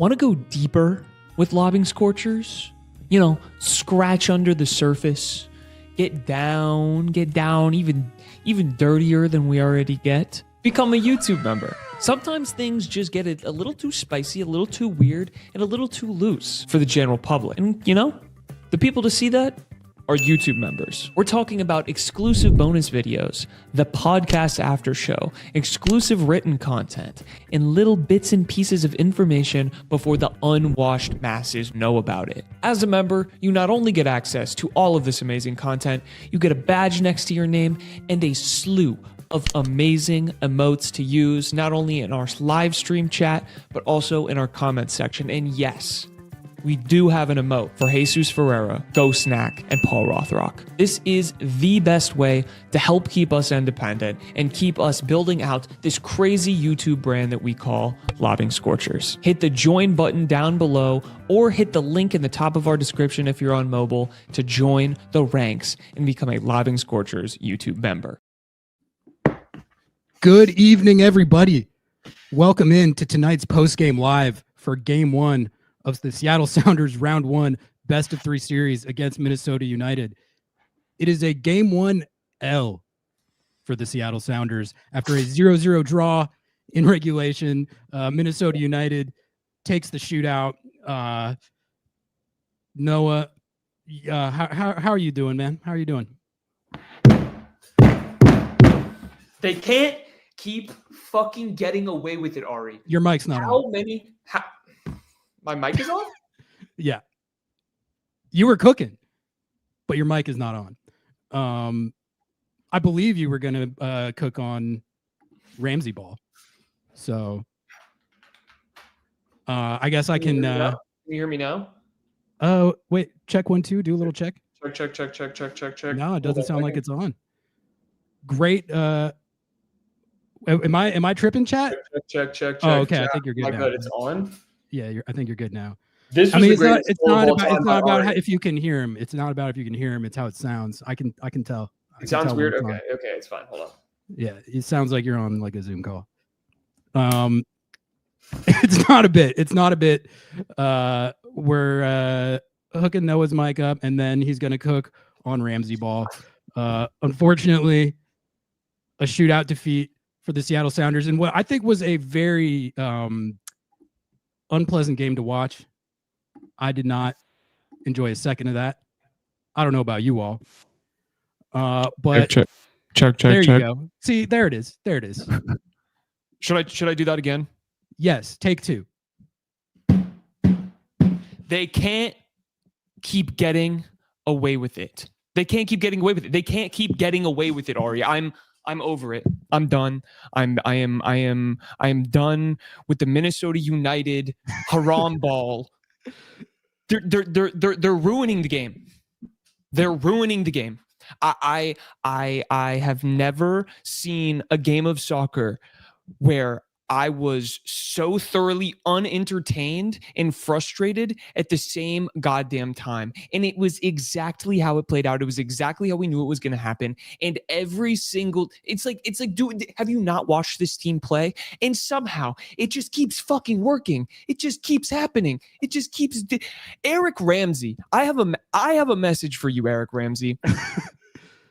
Want to go deeper with Lobbing Scorchers? You know, scratch under the surface, get down even dirtier than we already get? Become a YouTube member. Sometimes things just get a little too spicy, a little too weird, and a little too loose for the general public. And you know, the people to see that are YouTube members. We're talking about exclusive bonus videos, the podcast after show, exclusive written content, and little bits and pieces of information before the unwashed masses know about it. As a member, you not only get access to all of this amazing content, you get a badge next to your name and a slew of amazing emotes to use, not only in our live stream chat, but also in our comments section. And yes, we do have an emote for Jesus Ferreira, Ghost Snack, and Paul Rothrock. This is the best way to help keep us independent and keep us building out this crazy YouTube brand that we call Lobbing Scorchers. Hit the join button down below or hit the link in the top of our description if you're on mobile to join the ranks and become a Lobbing Scorchers YouTube member. Good evening, everybody. Welcome in to tonight's postgame live for Game 1 of the Seattle Sounders Round 1 Best of 3 series against Minnesota United. It is a Game 1 L for the Seattle Sounders after a 0-0 draw in regulation. Minnesota United takes the shootout. Noah, how are you doing, man? How are you doing? They can't keep fucking getting away with it, Ari. Your mic's not on. My mic is on? Yeah. You were cooking, but your mic is not on. I believe you were going to cook on Ramsay ball. So I guess I can... Can you hear me now? Oh, wait. Check 1, 2. Do a little check. Check. No, it doesn't sound like it's on. Great. Am I tripping, chat? Check. Oh, okay. I think you're good now. Good. It's on. Yeah, I think you're good now. It's not about if you can hear him. It's not about if you can hear him. It's how it sounds. I can tell. It sounds weird. Okay, it's fine. Hold on. Yeah, it sounds like you're on like a Zoom call. It's not a bit. We're hooking Noah's mic up, and then he's gonna cook on Ramsay ball. Unfortunately, a shootout defeat for the Seattle Sounders in what I think was a very unpleasant game to watch. I did not enjoy a second of that. I don't know about you all. But check. You go. See, there it is. Should I do that again? Yes, take 2. They can't keep getting away with it. They can't keep getting away with it, Ari. I'm over it. I'm done. I am done with the Minnesota United haram ball. They're ruining the game. They're ruining the game. I have never seen a game of soccer where I was so thoroughly unentertained and frustrated at the same goddamn time. And it was exactly how it played out. It was exactly how we knew it was going to happen. And it's like, dude, have you not watched this team play? And somehow it just keeps fucking working. It just keeps happening. It just keeps. Eric Ramsay, I have a message for you, Eric Ramsay.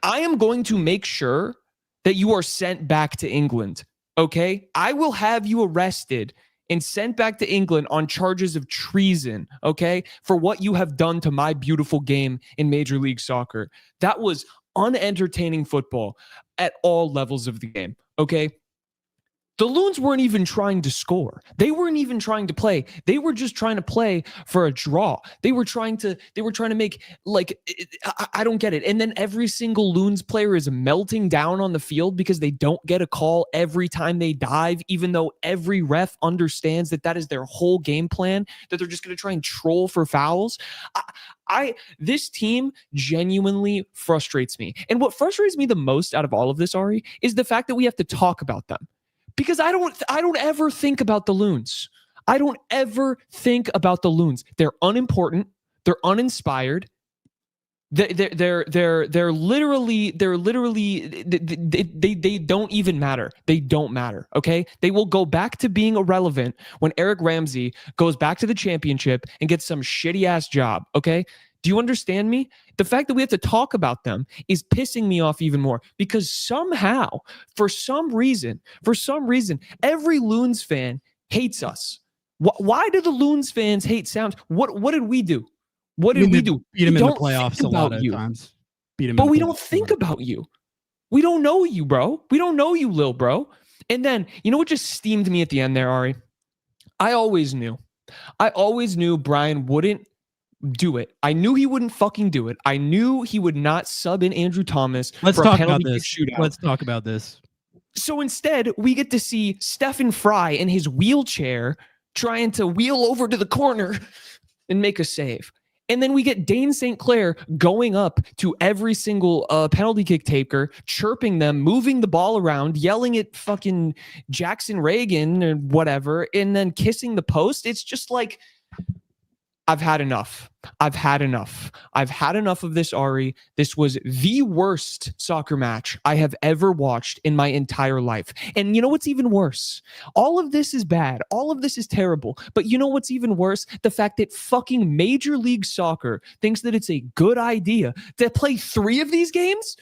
I am going to make sure that you are sent back to England. Okay, I will have you arrested and sent back to England on charges of treason, okay, for what you have done to my beautiful game in Major League Soccer. That was unentertaining football at all levels of the game, okay? The Loons weren't even trying to score. They weren't even trying to play. They were just trying to play for a draw. They were trying to make, like, I don't get it. And then every single Loons player is melting down on the field because they don't get a call every time they dive, even though every ref understands that is their whole game plan, that they're just going to try and troll for fouls. This team genuinely frustrates me. And what frustrates me the most out of all of this, Ari, is the fact that we have to talk about them. Because I don't ever think about the Loons. I don't ever think about the Loons. They're unimportant. They're uninspired. They're literally they don't even matter. They don't matter. Okay, they will go back to being irrelevant when Eric Ramsay goes back to the championship and gets some shitty ass job. Okay, do you understand me? The fact that we have to talk about them is pissing me off even more because somehow, for some reason, every Loons fan hates us. Why do the Loons fans hate Sounds? What did we do? What did we do? Beat him in the playoffs a lot of times. But we don't think about you. We don't know you, bro. We don't know you, Lil Bro. And then, you know what just steamed me at the end there, Ari? I always knew Brian wouldn't do it. I knew he wouldn't fucking do it. I knew he would not sub in Andrew Thomas for a penalty kick shootout. Let's talk about this. So instead, we get to see Stephen Fry in his wheelchair trying to wheel over to the corner and make a save. And then we get Dane St. Clair going up to every single penalty kick taker, chirping them, moving the ball around, yelling at fucking Jackson Reagan or whatever, and then kissing the post. It's just like, I've had enough. I've had enough of this, Ari. This was the worst soccer match I have ever watched in my entire life. And you know what's even worse? All of this is bad. All of this is terrible. But you know what's even worse? The fact that fucking Major League Soccer thinks that it's a good idea to play 3 of these games?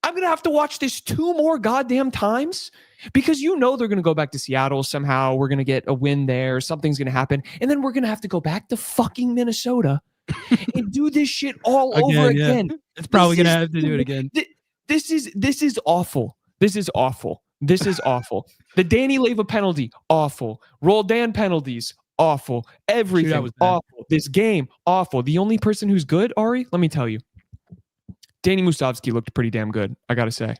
I'm going to have to watch this 2 more goddamn times because you know they're going to go back to Seattle somehow. We're going to get a win there. Something's going to happen. And then we're going to have to go back to fucking Minnesota and do this shit all over again. Yeah. It's probably going to have to do it again. This is awful. This is awful. The Danny Leva penalty, awful. Roldan penalties, awful. Everything, awful. This game, awful. The only person who's good, Ari, let me tell you, Danny Musovski looked pretty damn good, I got to say.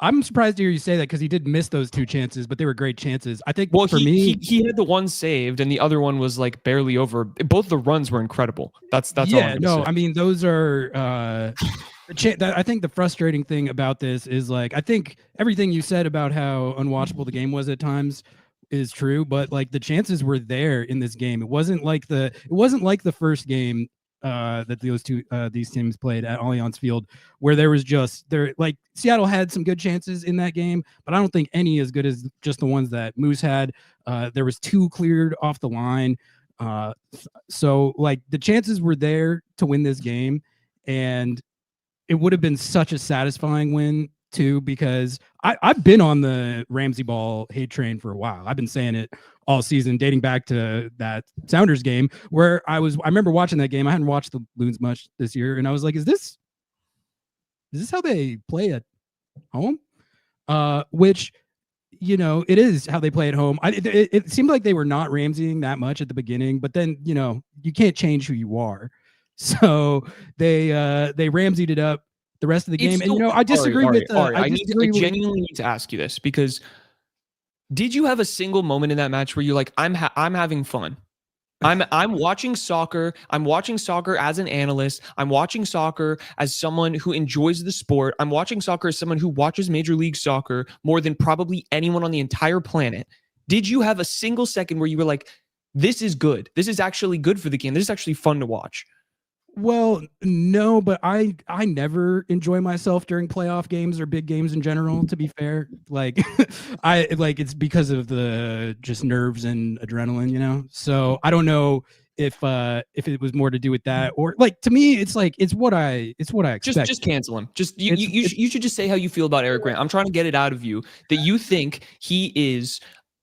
I'm surprised to hear you say that because he did miss those 2 chances, but they were great chances. I think he had the one saved and the other one was like barely over. Both the runs were incredible. That's all. Yeah, no, I mean, those are I think the frustrating thing about this is like, I think everything you said about how unwatchable the game was at times is true, but like the chances were there in this game. It wasn't like the first game that these teams played at Allianz Field, where there was like Seattle had some good chances in that game, but I don't think any as good as just the ones that Moose had. There was 2 cleared off the line. So like the chances were there to win this game, and it would have been such a satisfying win too, because I've been on the Ramsay ball hate train for a while. I've been saying it all season, dating back to that Sounders game where I remember watching that game. I hadn't watched the Loons much this year, and I was like, is this how they play at home? Which, you know, it is how they play at home. It seemed like they were not Ramsaying that much at the beginning, but then, you know, you can't change who you are. So they Ramsayed it up the rest of the game. And, you know, I disagree with I genuinely need to ask you this, because did you have a single moment in that match where you're like, I'm having fun? I'm watching soccer. I'm watching soccer as an analyst. I'm watching soccer as someone who enjoys the sport. I'm watching soccer as someone who watches Major League Soccer more than probably anyone on the entire planet. Did you have a single second where you were like, this is good? This is actually good for the game. This is actually fun to watch. Well, no, but I never enjoy myself during playoff games or big games in general, to be fair. Like it's because of the just nerves and adrenaline, you know? So I don't know if it was more to do with that, or like, to me, it's like, it's what I expect. Just cancel him. Just you should just say how you feel about Eric Grant. I'm trying to get it out of you that you think he is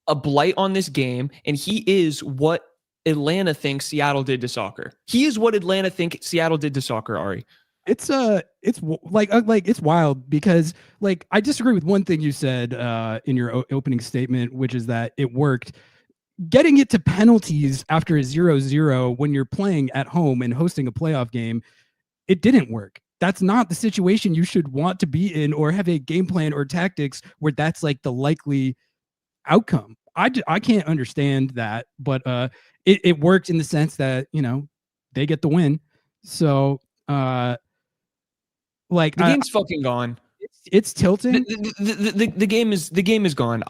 a blight on this game, and he is what Atlanta thinks Seattle did to soccer. He is what Atlanta think Seattle did to soccer, Ari. It's wild because, like, I disagree with one thing you said in your opening statement, which is that it worked. Getting it to penalties after a 0-0 when you're playing at home and hosting a playoff game, it didn't work. That's not the situation you should want to be in, or have a game plan or tactics where that's like the likely outcome. I can't understand that, but it worked in the sense that, you know, they get the win. So like, the game's fucking gone. it's tilting. The game is gone.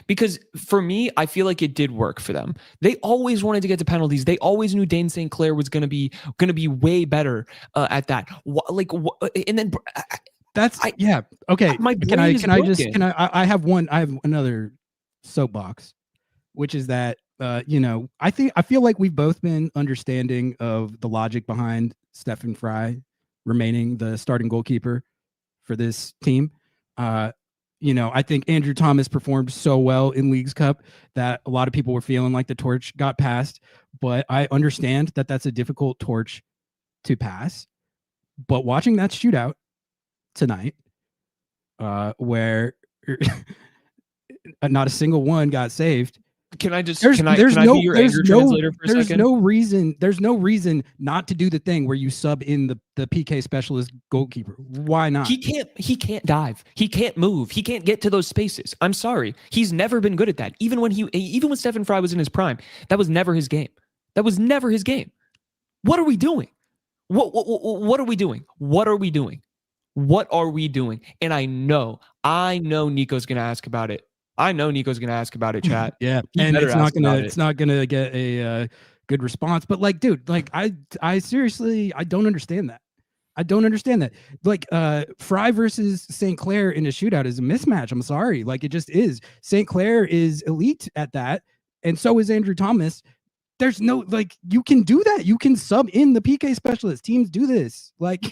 Because for me, I feel like it did work for them. They always wanted to get to penalties. They always knew Dane St. Clair was gonna be way better at that. And then That's yeah. Okay. my brain is broken. I have another soapbox, which is that I feel like we've both been understanding of the logic behind Stefan Fry remaining the starting goalkeeper for this team. I think Andrew Thomas performed so well in Leagues Cup that a lot of people were feeling like the torch got passed, but I understand that that's a difficult torch to pass. But watching that shootout tonight, where not a single one got saved. Can I be your anger translator for a second? There's no reason not to do the thing where you sub in the PK specialist goalkeeper. Why not? He can't dive. He can't move. He can't get to those spaces. I'm sorry. He's never been good at that. Even when Stefan Fry was in his prime, that was never his game. What are we doing? What are we doing? What are we doing? What are we doing? And I know Nico's going to ask about it. Chat. Yeah, and it's not gonna get a good response. But like, dude, like I seriously, I don't understand that. Like, Fry versus St. Clair in a shootout is a mismatch. I'm sorry, like it just is. St. Clair is elite at that, and so is Andrew Thomas. There's no you can do that. You can sub in the PK specialist. Teams do this. Like,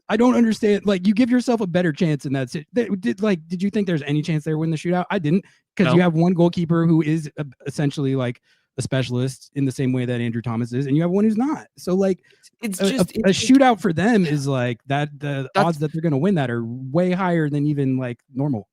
I don't understand. Like, you give yourself a better chance, and that's it. Did you think there's any chance they win the shootout? I didn't, because you have one goalkeeper who is essentially like a specialist in the same way that Andrew Thomas is, and you have one who's not. So like, it's a shootout for them is like that. The odds that they're going to win that are way higher than even like normal.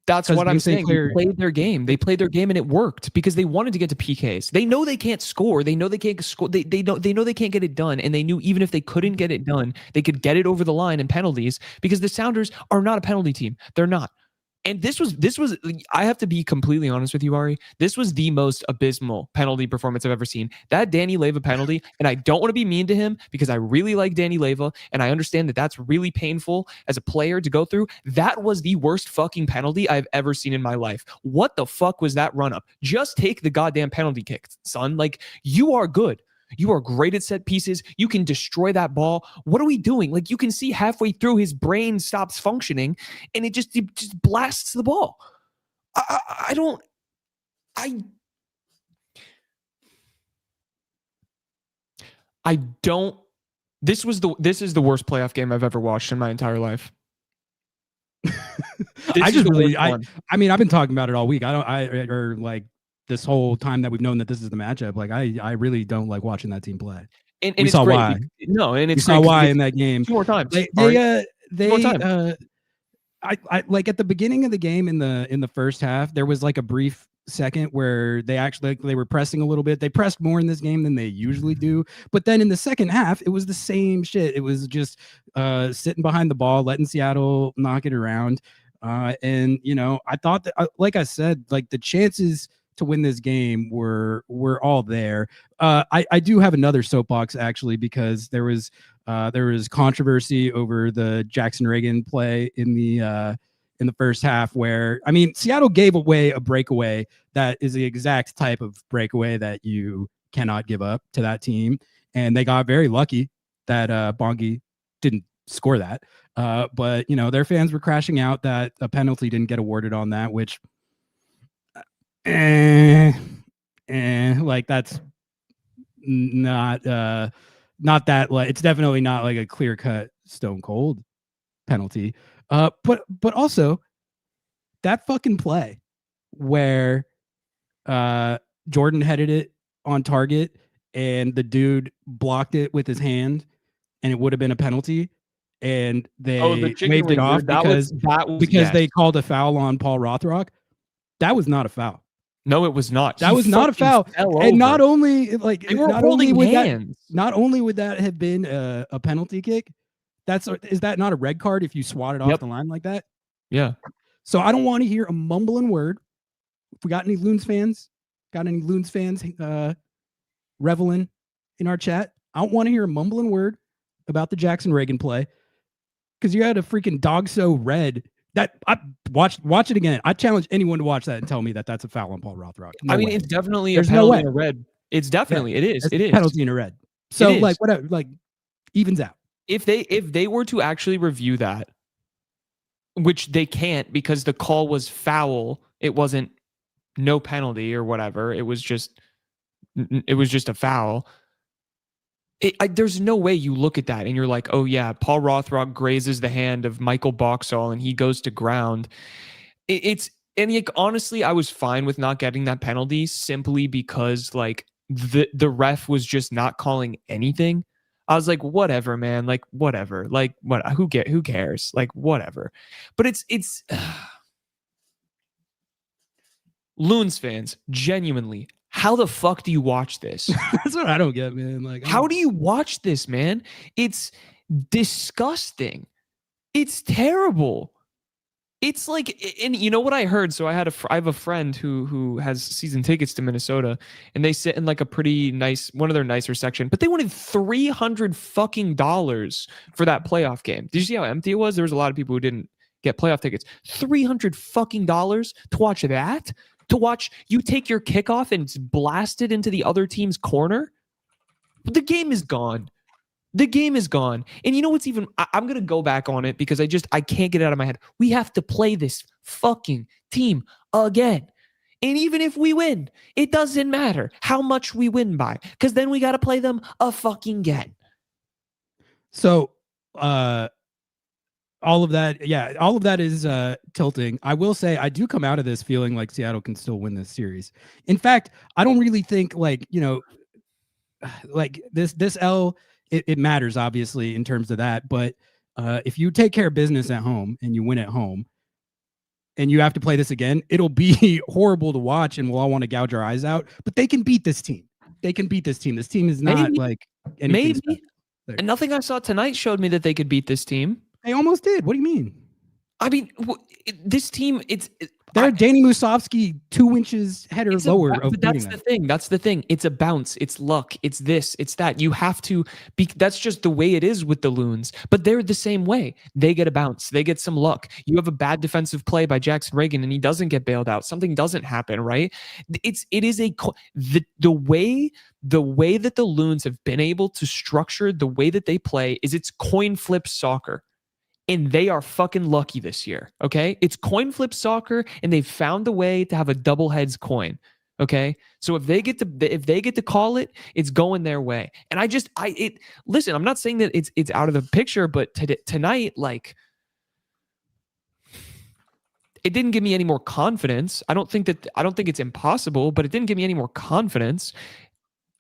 That's what I'm saying. They played their game. And it worked because they wanted to get to PKs. They know they can't score. They know they can't score. They know they can't get it done. And they knew even if they couldn't get it done, they could get it over the line in penalties, because the Sounders are not a penalty team. They're not. And this was, I have to be completely honest with you, Ari. This was the most abysmal penalty performance I've ever seen. That Danny Leva penalty, and I don't want to be mean to him because I really like Danny Leva, and I understand that that's really painful as a player to go through. That was the worst fucking penalty I've ever seen in my life. What the fuck was that run up? Just take the goddamn penalty kick, son. Like, you are good. You are great at set pieces. You can destroy that ball. What are we doing? Like, you can see halfway through his brain stops functioning and it just blasts the ball. I don't. This is the worst playoff game I've ever watched in my entire life. I've been talking about it all week. This whole time that we've known that this is the matchup, like I really don't like watching that team play. And we saw why. We saw why in that game. 2 more times. I like at the beginning of the game in the first half, there was like a brief second where they were pressing a little bit. They pressed more in this game than they usually do. But then in the second half, it was the same shit. It was just sitting behind the ball, letting Seattle knock it around. And I thought that, like I said, like the chances to win this game were all there. I do have another soapbox actually, because there was controversy over the Jackson Reagan play in the first half, where Seattle gave away a breakaway that is the exact type of breakaway that you cannot give up to that team, and they got very lucky that Bongi didn't score that. But their fans were crashing out that a penalty didn't get awarded on that, which like that's not that, like, it's definitely not like a clear cut stone cold penalty. But also that fucking play where Jordan headed it on target and the dude blocked it with his hand and it would have been a penalty, and they waved it off because they called a foul on Paul Rothrock. That was not a foul. No, it was not. That was not a foul. And not only would that have been a penalty kick, is that not a red card if you swat it off the line like that? Yeah. So I don't want to hear a mumbling word. If we got any Loons fans reveling in our chat, I don't want to hear a mumbling word about the Jackson Reagan play. because you had a freaking dog so red that I watch it again. I challenge anyone to watch that and tell me that that's a foul on Paul Rothrock. No I mean, way. it's definitely There's a no penalty way. in a red. It's definitely, it is. It's It a is. penalty in a red. So It is. like whatever, like evens out. If they were to actually review that, which they can't because the call was foul, it wasn't no penalty or whatever. It was just a foul. There's no way you look at that and you're like, oh yeah, Paul Rothrock grazes the hand of Michael Boxall and he goes to ground. And like, honestly, I was fine with not getting that penalty simply because like the ref was just not calling anything. I was like, whatever, man, like whatever, like what? Who cares? Like whatever. But it's Loons fans, genuinely, how the fuck do you watch this? That's what I don't get, man. Like, how do you watch this, man? It's disgusting. It's terrible. It's like, and you know what I heard? So I have a friend who has season tickets to Minnesota, and they sit in like a pretty nice, one of their nicer section, but they wanted $300 fucking dollars for that playoff game. Did you see how empty it was? There was a lot of people who didn't get playoff tickets. $300 fucking dollars to watch that? To watch you take your kickoff and blast it into the other team's corner? The game is gone. The game is gone. And you know what's even, I'm going to go back on it because I can't get it out of my head. We have to play this fucking team again. And even if we win, it doesn't matter how much we win by, because then we got to play them a fucking again. So, all of that is tilting. I will say I do come out of this feeling like Seattle can still win this series. In fact, I don't really think like this L, it matters obviously in terms of that. But if you take care of business at home and you win at home and you have to play this again, it'll be horrible to watch and we'll all want to gouge our eyes out. But they can beat this team. They can beat this team. This team is not like anything special. And nothing I saw tonight showed me that they could beat this team. They almost did. What do you mean? I mean, this team, they're Danny Musovski 2 inches header lower. But that's the thing. That's the thing. It's a bounce. It's luck. It's this. It's that. You have to be. That's just the way it is with the Loons. But they're the same way. They get a bounce. They get some luck. You have a bad defensive play by Jackson Reagan, and he doesn't get bailed out. Something doesn't happen, right? It is the way that the Loons have been able to structure the way that they play is it's coin flip soccer. And they are fucking lucky this year, okay? It's coin flip soccer, and they've found a way to have a double heads coin, okay? So if they get to call it, it's going their way. And listen, I'm not saying that it's out of the picture, but tonight, like, it didn't give me any more confidence. I don't think it's impossible, but it didn't give me any more confidence.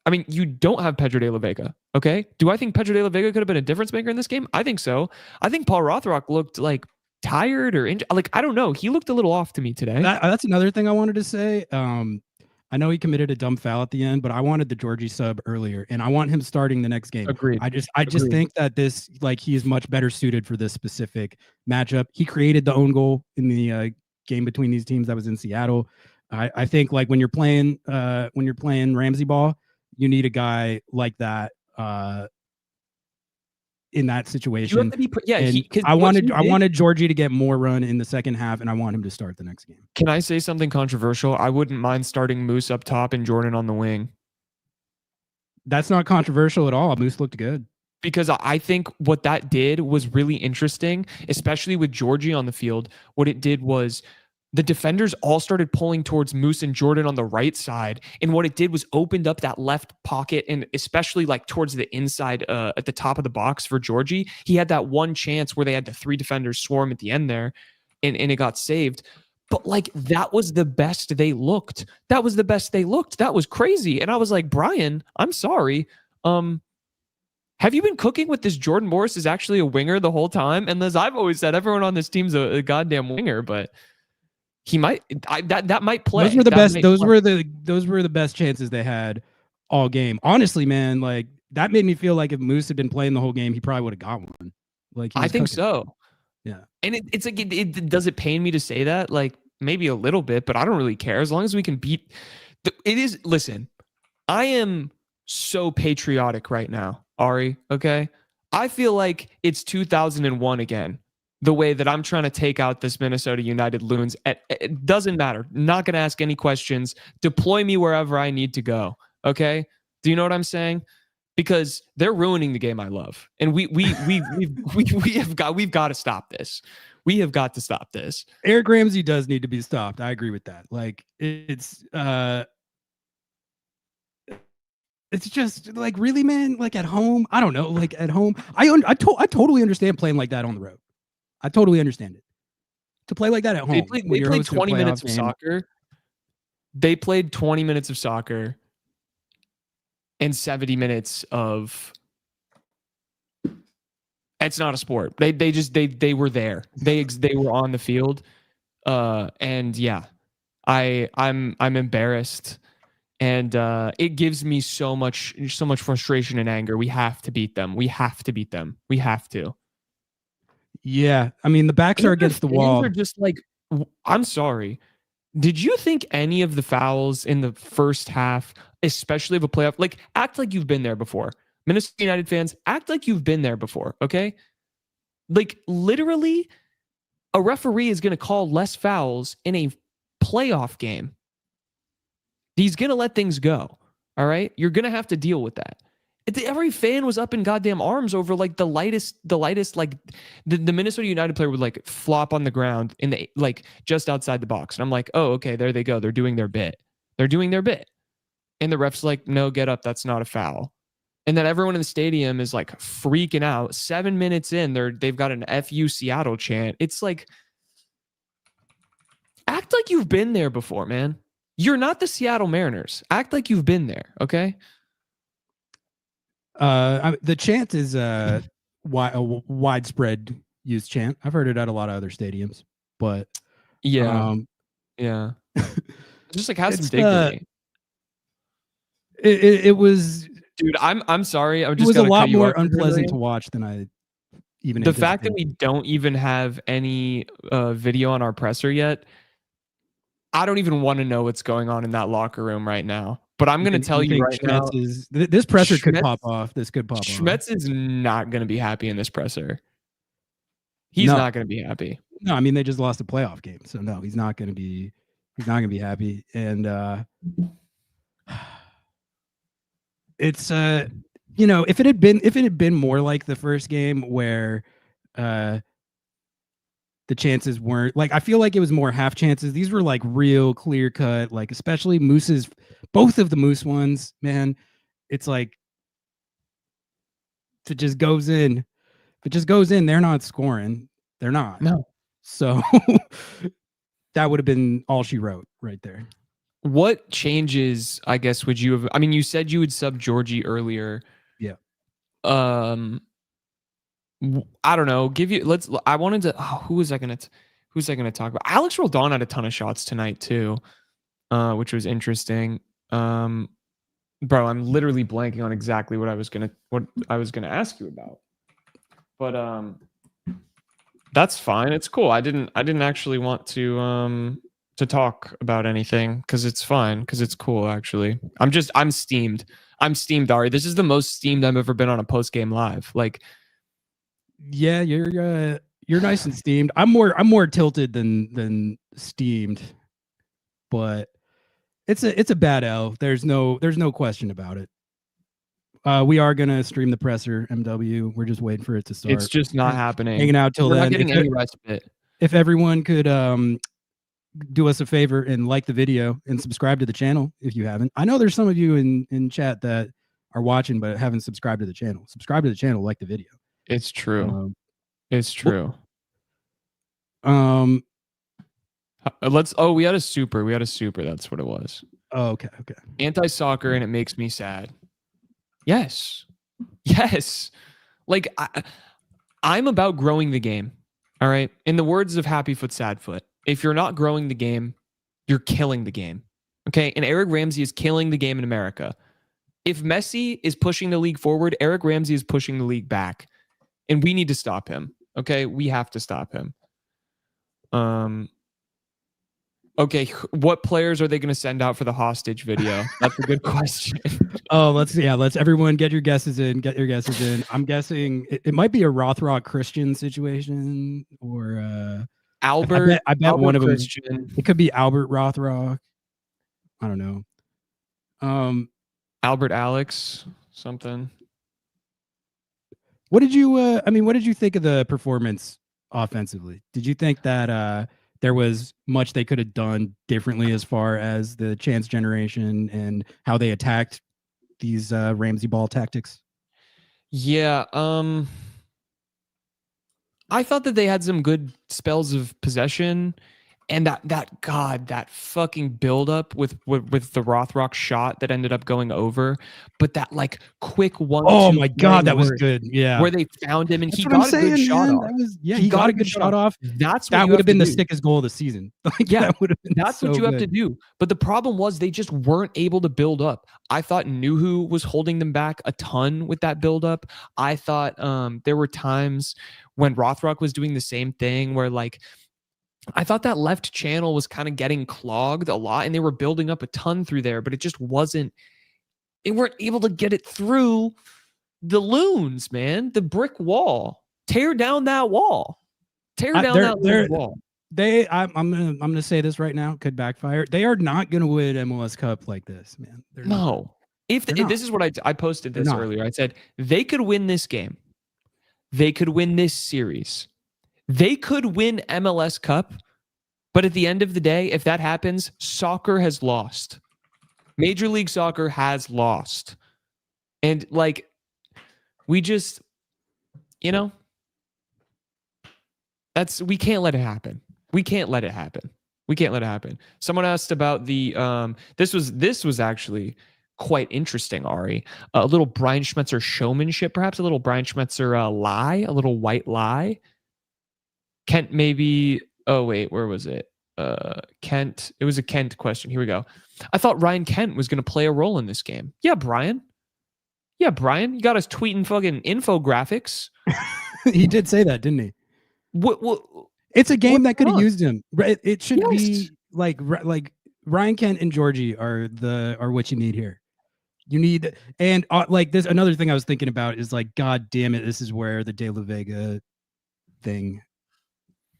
I mean, you don't have Pedro de la Vega, okay? Do I think Pedro de la Vega could have been a difference maker in this game? I think so. I think Paul Rothrock looked like tired or like, I don't know. He looked a little off to me today. That's another thing I wanted to say. I know he committed a dumb foul at the end, but I wanted the Georgie sub earlier, and I want him starting the next game. Agreed. I just think that this, like, he is much better suited for this specific matchup. He created the own goal in the game between these teams that was in Seattle. I think like when you're playing Ramsay ball, you need a guy like that in that situation. You have to be, I wanted Georgie to get more run in the second half, and I want him to start the next game. Can I say something controversial? I wouldn't mind starting Moose up top and Jordan on the wing. That's not controversial at all. Moose looked good. Because I think what that did was really interesting, especially with Georgie on the field. What it did was the defenders all started pulling towards Moose and Jordan on the right side. And what it did was opened up that left pocket, and especially like towards the inside at the top of the box for Georgie. He had that one chance where they had the 3 defenders swarm at the end there, and it got saved. But like, that was the best they looked. That was the best they looked. That was crazy. And I was like, Brian, I'm sorry. Have you been cooking with this Jordan Morris is actually a winger the whole time? And as I've always said, everyone on this team's a goddamn winger, but he might that might play. Those were the best. Those were the best chances they had all game. Honestly, man, like that made me feel like if Moose had been playing the whole game, he probably would have got one. Like I think cooking. So. Yeah. And it's like does it pain me to say that? Like maybe a little bit, but I don't really care as long as we can beat. It is. Listen, I am so patriotic right now, Ari. Okay, I feel like it's 2001 again. The way that I'm trying to take out this Minnesota United loons, it doesn't matter. Not going to ask any questions. Deploy me wherever I need to go. Okay? Do you know what I'm saying? Because they're ruining the game I love, and we've got to stop this. We have got to stop this. Eric Ramsay does need to be stopped. I agree with that. Like it's just like, really, man. Like at home, I don't know. Like at home, I totally understand playing like that on the road. I totally understand it. To play like that at home, They played 20 minutes of soccer. They played 20 minutes of soccer and 70 minutes of. It's not a sport. They were there. They were on the field, and yeah, I'm embarrassed, and it gives me so much frustration and anger. We have to beat them. We have to beat them. We have to. Yeah, I mean the backs are against the wall. Are just like, I'm sorry. Did you think any of the fouls in the first half, especially of a playoff, like act like you've been there before? Minnesota United fans, act like you've been there before, okay? Like literally, a referee is going to call less fouls in a playoff game. He's going to let things go. All right, you're going to have to deal with that. Every fan was up in goddamn arms over like the lightest, like the Minnesota United player would like flop on the ground in the like just outside the box. And I'm like, oh, okay, there they go. They're doing their bit. And the ref's like, no, get up. That's not a foul. And then everyone in the stadium is like freaking out. 7 minutes in, they've got an FU Seattle chant. It's like, act like you've been there before, man. You're not the Seattle Mariners. Act like you've been there, okay? The chant is a widespread use chant. I've heard it at a lot of other stadiums, but yeah. Just like have some dignity. It was, dude. I'm sorry. It was a lot more unpleasant to watch than I even. The fact that we don't even have any video on our presser yet, I don't even want to know what's going on in that locker room right now. But I'm going to tell you right now, this presser could pop off. This could pop off. Schmetzer is not going to be happy in this presser. He's not going to be happy. No, I mean they just lost a playoff game, so no, he's not going to be. He's not going to be happy, and it's you know, if it had been more like the first game where the chances weren't like, I feel like it was more half chances. These were like real clear cut, like especially Moose's, both of the Moose ones, man. It's like, if it just goes in, they're not scoring. They're not. No. So that would have been all she wrote right there. What changes, I guess, would you have? I mean, you said you would sub Georgie earlier. Yeah. I don't know. I wanted to. Oh, who was I gonna talk about? Alex Roldan had a ton of shots tonight too, which was interesting. Bro, I'm literally blanking on exactly what I was gonna ask you about. But that's fine. It's cool. I didn't actually want to talk about anything because it's fine, because it's cool actually. I'm steamed. I'm steamed, Ari. This is the most steamed I've ever been on a post game live. Like, yeah, you're nice and steamed. I'm more tilted than steamed, but it's a bad L. There's no question about it. We are gonna stream the presser, MW. We're just waiting for it to start. It's just not happening. Hanging out till We're then. Not getting any respite. If everyone could do us a favor and like the video and subscribe to the channel if you haven't. I know there's some of you in chat that are watching but haven't subscribed to the channel. Subscribe to the channel, like the video. It's true. It's true. We had a super. That's what it was. Oh, okay. Anti-soccer, and it makes me sad. Yes. Like I'm about growing the game. All right. In the words of Happyfoot Sadfoot, if you're not growing the game, you're killing the game. Okay. And Eric Ramsay is killing the game in America. If Messi is pushing the league forward, Eric Ramsay is pushing the league back. And we need to stop him. Okay. We have to stop him. Okay, what players are they going to send out for the hostage video? That's a good question. Let's everyone get your guesses in. Get your guesses in. I'm guessing it might be a Rothrock Christian situation, or Albert. I bet Albert one of them. Christian. It could be Albert Rothrock. I don't know. Albert Alex something. What did you? What did you think of the performance offensively? Did you think that there was much they could have done differently as far as the chance generation and how they attacked these Ramsay ball tactics? Yeah. I thought that they had some good spells of possession, and that fucking buildup with the Rothrock shot that ended up going over, but that like quick one. Oh my god, that was good. Yeah, where they found him and That's he what I'm got a saying, good shot man. off. That was, he got a good shot off. That would have been the sickest goal of the season. That would have been. That's so what you have good. to do. But the problem was they just weren't able to build up. I thought Nooho was holding them back a ton with that build up. I thought there were times when Rothrock was doing the same thing where like I thought that left channel was kind of getting clogged a lot and they were building up a ton through there, but it just wasn't. They weren't able to get it through the loons, man. The brick wall. Tear down that wall. Tear down that wall. I'm gonna say this right now. Could backfire. They are not gonna win MLS Cup like this, man. No. If this is what I posted this earlier. I said they could win this game. They could win this series. They could win MLS Cup. But at the end of the day, if that happens, soccer has lost. Major League Soccer has lost. And like, we just, we can't let it happen. We can't let it happen. We can't let it happen. Someone asked about the, this was actually quite interesting, Ari. A little Brian Schmetzer showmanship, perhaps a little Brian Schmetzer lie, a little white lie. Kent maybe, oh wait, where was it? Kent, it was a Kent question. Here we go. I thought Ryan Kent was going to play a role in this game. Yeah, Brian. You got us tweeting fucking infographics. He did say that, didn't he? What it's a game that could have used him. It should Yes. be like Ryan Kent and Georgie are what you need here. You need, and like this, another thing I was thinking about is like, God damn it, this is where the De La Vega thing,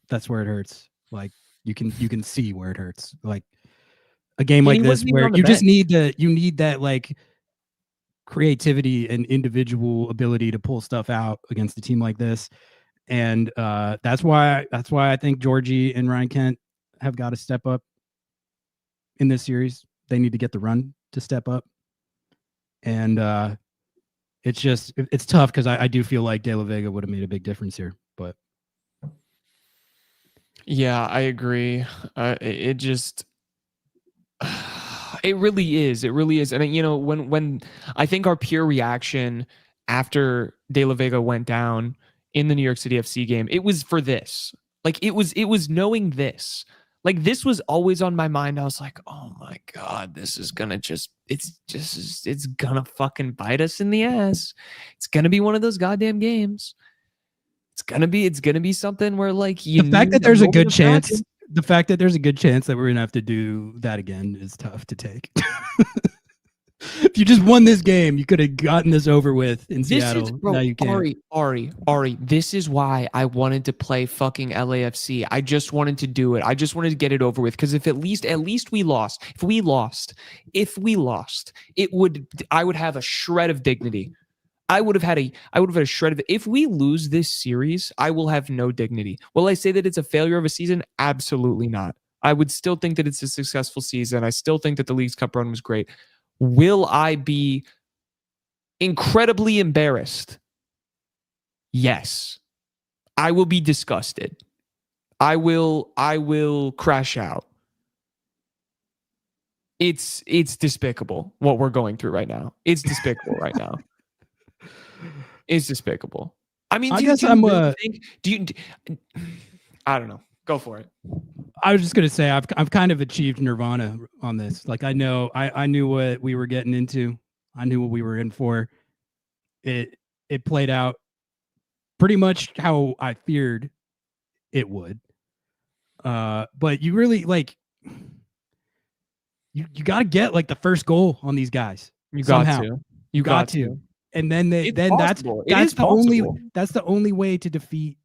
that's where it hurts. Like you can see where it hurts. Like a game like this where you just need that like creativity and individual ability to pull stuff out against a team like this. And that's why I think Georgie and Ryan Kent have got to step up in this series. They need to get the run to step up. And it's tough because I do feel like De La Vega would have made a big difference here. But yeah, I agree. It just, it really is. It really is. And when I think our pure reaction after De La Vega went down in the New York City FC game, it was for this. Like it was knowing this. Like this was always on my mind. I was like, oh my God, this is gonna it's gonna fucking bite us in the ass. It's gonna be one of those goddamn games. It's gonna be something where like the fact that there's a good chance that we're gonna have to do that again is tough to take. If you just won this game, you could have gotten this over with in Seattle. Now you can't. Ari, this is why I wanted to play fucking LAFC. I just wanted to do it. I just wanted to get it over with. Because if at least we lost. If we lost, I would have a shred of dignity. I would have had a shred of it. If we lose this series, I will have no dignity. Will I say that it's a failure of a season? Absolutely not. I would still think that it's a successful season. I still think that the Leagues Cup run was great. Will I be incredibly embarrassed? Yes. I will be disgusted. I will crash out. It's despicable what we're going through right now. It's despicable right now. It's despicable. I mean, I don't know. Go for it. I was just gonna say I've kind of achieved nirvana on this. Like I know I knew what we were getting into. I knew what we were in for. It played out pretty much how I feared it would. But you really like you got to get like the first goal on these guys. You somehow. got to. You got to. And then It's possible. that's the only way to defeat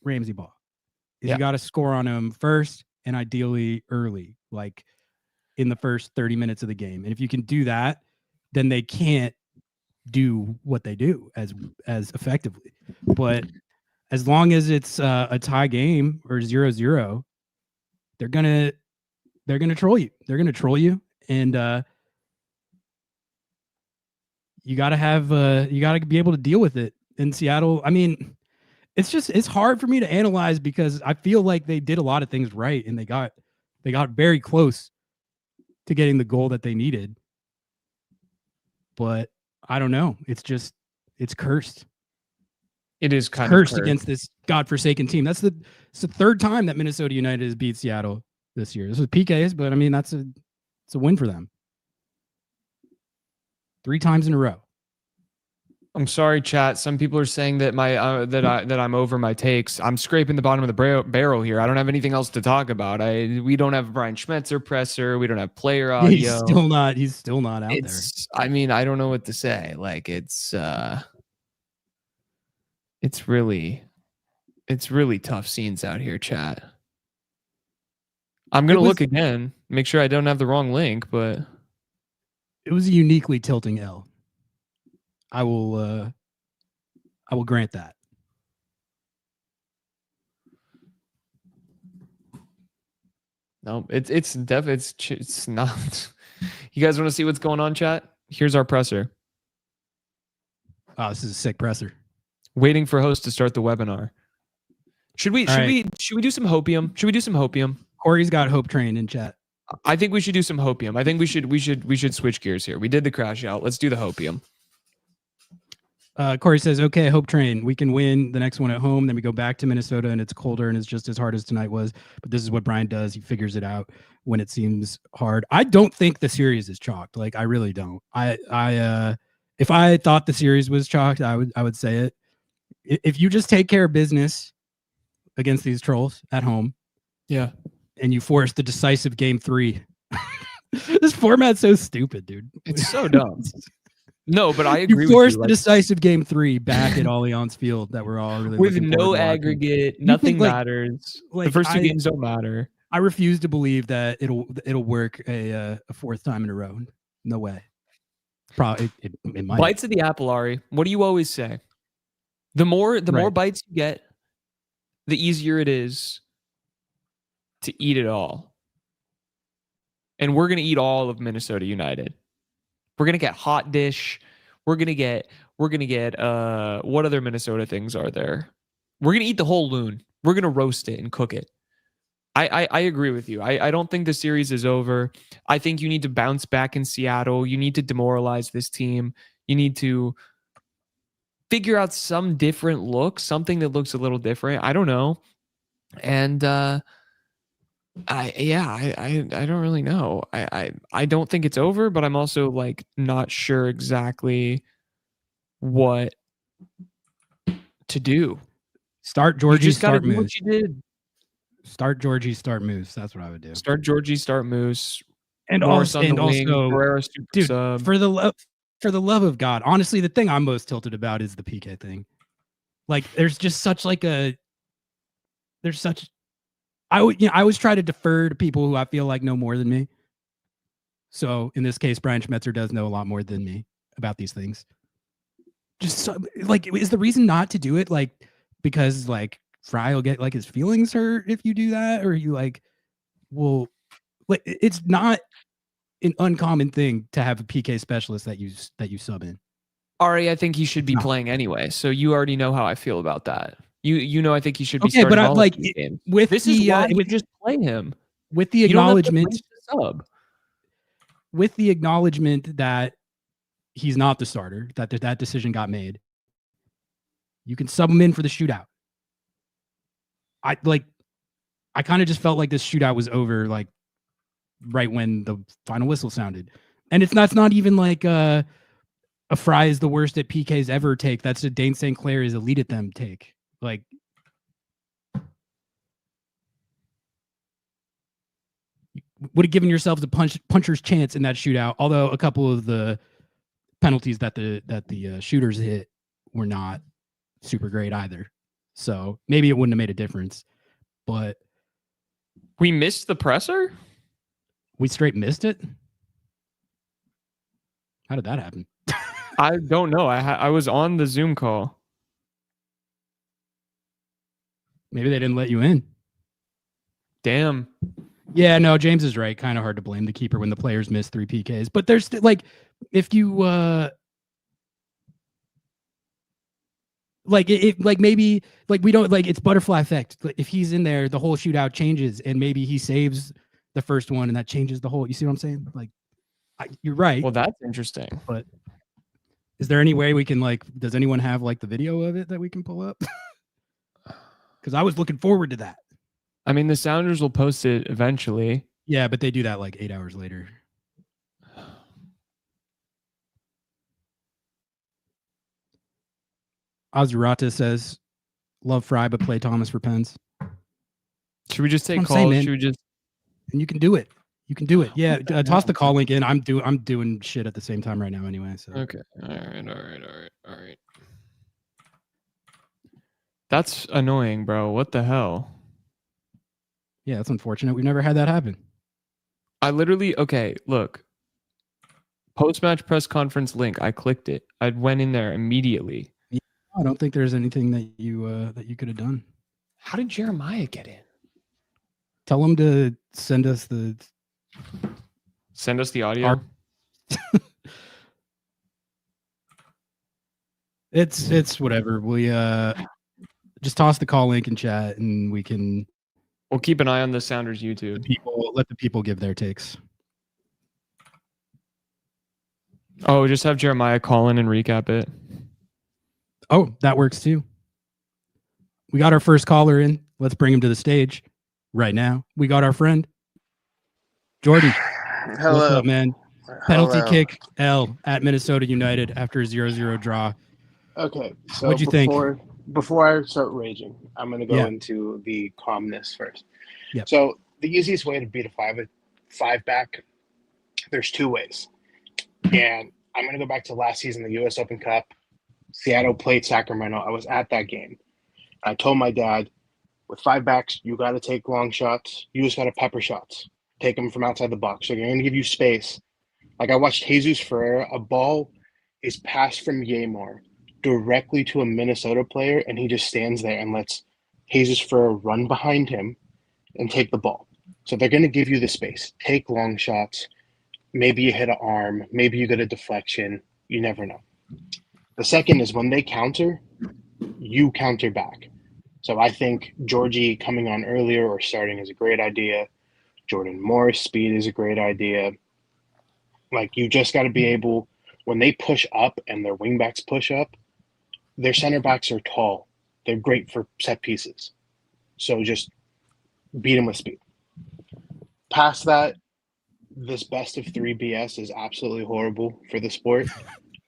Ramsay Ball. Is Yeah. you got to score on him first and ideally early, like in the first 30 minutes of the game. And if you can do that, then they can't do what they do as effectively. But as long as it's a tie game or 0-0, they're gonna troll you. They're gonna troll you, and you gotta be able to deal with it. In Seattle, I mean, it's hard for me to analyze because I feel like they did a lot of things right and they got very close to getting the goal that they needed. But I don't know. It's cursed. It is kind cursed of cursed against this godforsaken team. It's the third time that Minnesota United has beat Seattle this year. This was PKs, but I mean it's a win for them. 3 times in a row. I'm sorry, chat. Some people are saying that that I'm over my takes. I'm scraping the bottom of the barrel here. I don't have anything else to talk about. We don't have Brian Schmetzer presser. We don't have player audio. He's still not out there. I mean, I don't know what to say. Like it's really tough scenes out here, chat. I'm gonna look again, make sure I don't have the wrong link, but it was a uniquely tilting L. I will grant that. No, it's not. You guys want to see what's going on, chat? Here's our presser. Oh, this is a sick presser. Waiting for host to start the webinar. Should we do some hopium? Should we do some hopium? Corey's got Hope Train in chat. I think we should do some hopium. I think we should switch gears here. We did the crash out. Let's do the hopium. Corey says, okay, Hope Train. We can win the next one at home. Then we go back to Minnesota and it's colder and it's just as hard as tonight was. But this is what Brian does. He figures it out when it seems hard. I don't think the series is chalked. Like, I really don't. If I thought the series was chalked, I would say it. If you just take care of business against these trolls at home. Yeah. And you force the decisive game 3. This format's so stupid, dude. It's so dumb. No, but I agree. You forced the decisive game 3 back at Allianz Field that we're all really with no aggregate. Nothing matters. The first 2 games don't matter. I refuse to believe that it'll work a 4th time in a row. No way. Probably it might. Bites of the apple, Ari. What do you always say? The more bites you get, the easier it is to eat it all. And we're gonna eat all of Minnesota United. We're gonna get hot dish. We're gonna get what other Minnesota things are there? We're gonna eat the whole loon. We're gonna roast it and cook it. I agree with you. I don't think the series is over. I think you need to bounce back in Seattle. You need to demoralize this team. You need to figure out some different look, something that looks a little different. I don't know. And I don't really know. I don't think it's over, but I'm also like not sure exactly what to do. Start Georgie, start Moose. What you did. Start Georgie, start Moose. That's what I would do. Start Georgie, start Moose. And also, dude, sub. For the love of God, honestly, the thing I'm most tilted about is the PK thing. Like, there's just such I always try to defer to people who I feel like know more than me. So in this case, Brian Schmetzer does know a lot more than me about these things. Just like, is the reason not to do it like because like Fry will get like his feelings hurt if you do that, or you like, well, like it's not an uncommon thing to have a PK specialist that you sub in. Ari, I think he should be playing anyway. So you already know how I feel about that. You know, I think he should be. Okay, but I like with this is why you just play him with the acknowledgement. With the acknowledgement that he's not the starter, that decision got made. You can sub him in for the shootout. I kind of just felt like this shootout was over, like right when the final whistle sounded, and that's not even like a Fry is the worst at PKs ever take. That's a Dane St. Clair is elite at them take. Like, would have given yourselves a puncher's chance in that shootout. Although a couple of the penalties that the shooters hit were not super great either. So maybe it wouldn't have made a difference. But we missed the presser? We straight missed it? How did that happen? I don't know. I was on the Zoom call. Maybe they didn't let you in. Damn. Yeah, no, James is right. Kind of hard to blame the keeper when the players miss 3 PKs. But there's like, if you maybe we don't it's butterfly effect. If he's in there, the whole shootout changes, and maybe he saves the first one, and that changes the whole. You see what I'm saying? You're right. Well, that's interesting. But is there any way we can does anyone have the video of it that we can pull up? Because I was looking forward to that. I mean, the Sounders will post it eventually. Yeah, but they do that 8 hours later. Azurata says, "Love Fry, but play Thomas for Pens." Should we just take calls? Should we just? And you can do it. You can do it. Yeah, toss the call link in. I'm doing shit at the same time right now anyway. So okay. All right. That's annoying, bro. What the hell? Yeah, that's unfortunate. We've never had that happen. I literally look. Post-match press conference link. I clicked it. I went in there immediately. Yeah, I don't think there's anything that you could have done. How did Jeremiah get in? Tell him to send us the audio. It's whatever. We just toss the call link in chat, and we'll keep an eye on the Sounders YouTube. Let the people give their takes. Oh, just have Jeremiah call in and recap it. Oh, that works too. We got our first caller in. Let's bring him to the stage right now. We got our friend Georgie. Hello. What's up, man? Penalty Hello. kick L at Minnesota United after a 0-0 draw. Okay, so What'd you think? Before I start raging, I'm going to go into the calmness first. Yep. So the easiest way to beat a five back, there's 2 ways. And I'm going to go back to last season, the U.S. Open Cup. Seattle played Sacramento. I was at that game. I told my dad, with 5 backs, you got to take long shots. You just got to pepper shots. Take them from outside the box. So they're going to give you space. I watched Jesus Ferreira. A ball is passed from Yamar directly to a Minnesota player, and he just stands there and lets Jesus Ferreira run behind him and take the ball. So they're going to give you the space. Take long shots. Maybe you hit an arm. Maybe you get a deflection. You never know. The second is when they counter, you counter back. So I think Georgie coming on earlier or starting is a great idea. Jordan Morris speed is a great idea. You just got to be able, when they push up and their wingbacks push up, their center backs are tall. They're great for set pieces. So just beat them with speed. Past that, this best of 3 BS is absolutely horrible for the sport.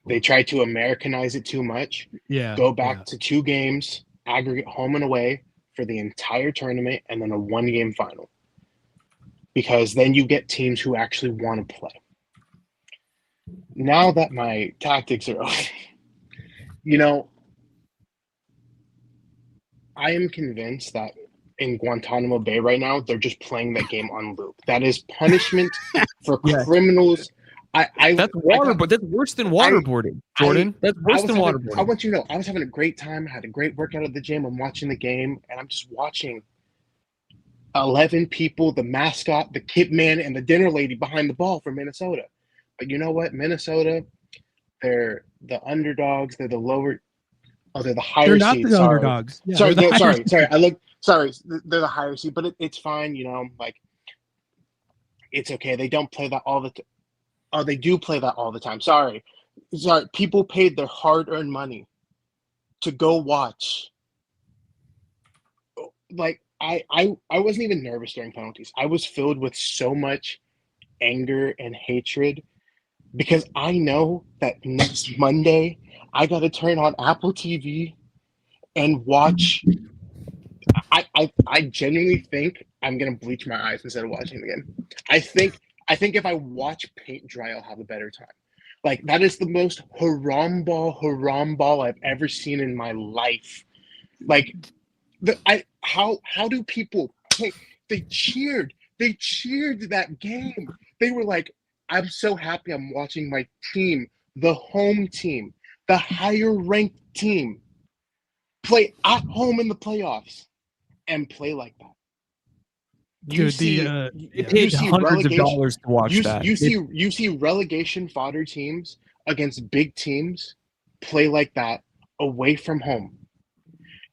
They try to Americanize it too much. Yeah. Go back to 2 games, aggregate home and away for the entire tournament, and then a 1-game final. Because then you get teams who actually want to play. Now that my tactics are over, I am convinced that in Guantanamo Bay right now, they're just playing that game on loop. That is punishment for criminals. That's but that's worse than waterboarding, Jordan. That's worse than waterboarding. I want you to know, I was having a great time. I had a great workout at the gym. I'm watching the game, and I'm just watching 11 people, the mascot, the kid man, and the dinner lady behind the ball for Minnesota. But you know what? Minnesota, they're the underdogs. They're the lower. Oh, they're the higher. They're not seed. the underdogs. Yeah, sorry. Sorry. They're the higher seed, but it's fine. It's okay. They don't play that all the time. Oh, they do play that all the time. Sorry. People paid their hard-earned money to go watch. I wasn't even nervous during penalties. I was filled with so much anger and hatred because I know that next Monday I got to turn on Apple TV and watch. I genuinely think I'm gonna bleach my eyes instead of watching the game. I think if I watch paint dry, I'll have a better time. Like, that is the most haram ball I've ever seen in my life. Like, how do people? They cheered that game. They were like, I'm so happy I'm watching my team, the home team, the higher ranked team, play at home in the playoffs and play like that. You see hundreds of dollars to watch that. You see relegation fodder teams against big teams play like that away from home.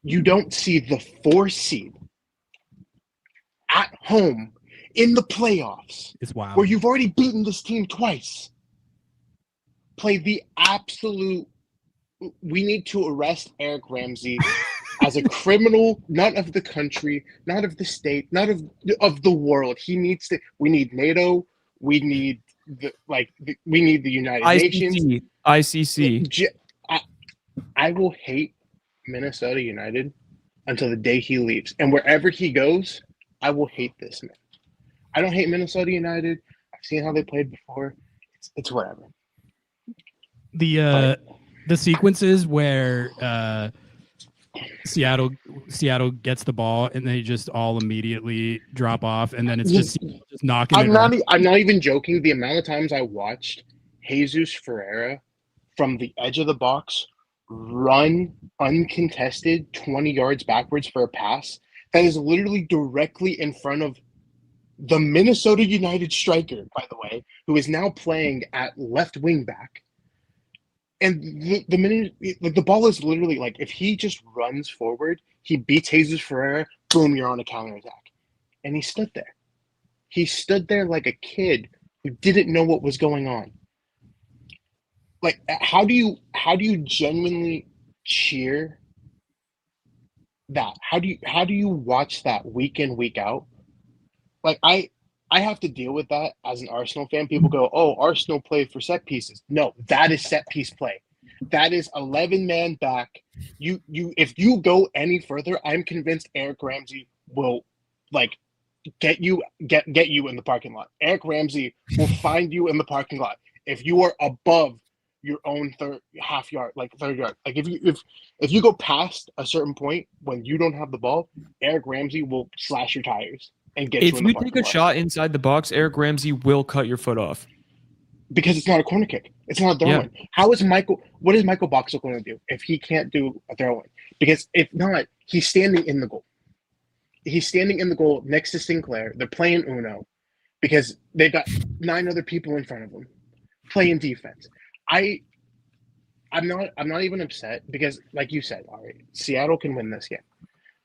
You don't see the 4 seed at home in the playoffs. It's wild. Where you've already beaten this team twice. Play the absolute. We need to arrest Eric Ramsay as a criminal, not of the country, not of the state, not of the world. He needs to. We need NATO. We need we need the United Nations. ICC. I will hate Minnesota United until the day he leaves, and wherever he goes, I will hate this man. I don't hate Minnesota United. I've seen how they played before. It's whatever. The sequences where Seattle gets the ball and they just all immediately drop off, and then it's just knocking. I'm not even joking. The amount of times I watched Jesus Ferreira from the edge of the box run uncontested 20 yards backwards for a pass that is literally directly in front of the Minnesota United striker, by the way, who is now playing at left wing back. And the minute the ball is literally like, if he just runs forward, he beats Jesus Ferreira, boom, you're on a counterattack. And he stood there. He stood there like a kid who didn't know what was going on. Like, how do you genuinely cheer that? How do you watch that week in, week out? Like, I have to deal with that as an Arsenal fan. People go, oh, Arsenal play for set pieces. No, that is set piece play. That is 11-man back. If you go any further, I'm convinced Eric Ramsay will get you in the parking lot. Eric Ramsay will find you in the parking lot if you are above your own third yard. Like, if you go past a certain point when you don't have the ball, Eric Ramsay will slash your tires and get you in the parking lot. If you take a shot inside the box, Eric Ramsay will cut your foot off. Because it's not a corner kick. It's not a throw-in. What is Michael Boxall going to do if he can't do a throw-in? Because if not, he's standing in the goal. He's standing in the goal next to Sinclair. They're playing Uno because they've got 9 other people in front of them playing defense. I'm not even upset because, like you said, all right, Seattle can win this game.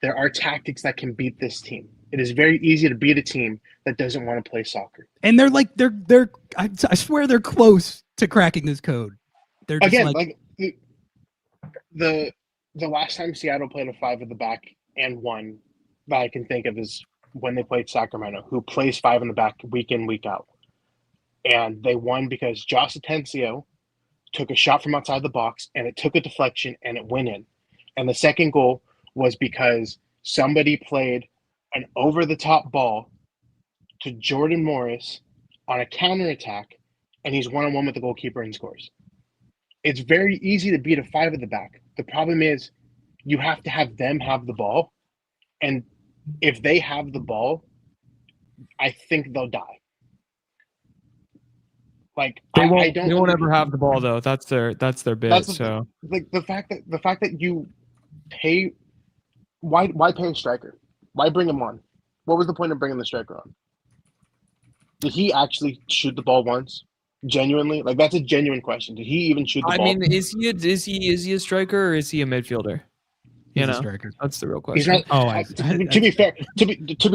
There are tactics that can beat this team. It is very easy to beat a team that doesn't want to play soccer. And they're I swear they're close to cracking this code. They're just the last time Seattle played a 5 at the back and won that I can think of is when they played Sacramento, who plays 5 in the back week in, week out. And they won because Josh Atencio took a shot from outside the box and it took a deflection and it went in. And the second goal was because somebody played an over-the-top ball to Jordan Morris on a counterattack, and he's one-on-one with the goalkeeper and scores. It's very easy to beat a 5 at the back. The problem is you have to have them have the ball, and if they have the ball, I think they'll die. Like, they won't ever have the ball though. That's their bit. The fact that you pay, why pay a striker? Why bring him on? What was the point of bringing the striker on? Did he actually shoot the ball once? Genuinely? Like, that's a genuine question. Did he even shoot the ball? I mean, is he a striker or is he a midfielder? He's a striker. That's the real question. To be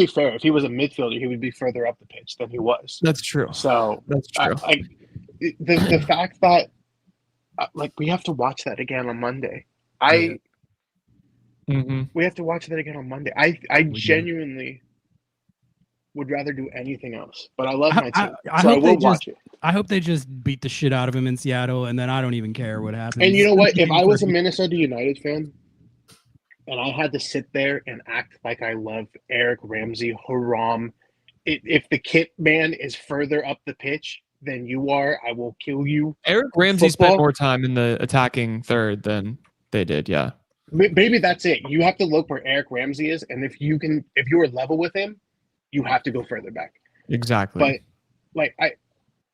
fair, if he was a midfielder, he would be further up the pitch than he was. That's true. So that's true. The fact that we have to watch that again on Monday. We have to watch that again on Monday. I genuinely would rather do anything else, but I love my team, so I will watch it. I hope they just beat the shit out of him in Seattle, and then I don't even care what happens. And you know what? If I was a Minnesota United fan, and I had to sit there and act like I love Eric Ramsay, Haram. If the kit man is further up the pitch than you are, I will kill you. Eric Ramsay spent Football, more time in the attacking third than they did. Yeah, maybe that's it. You have to look where Eric Ramsay is, and if you are level with him, you have to go further back. exactly. But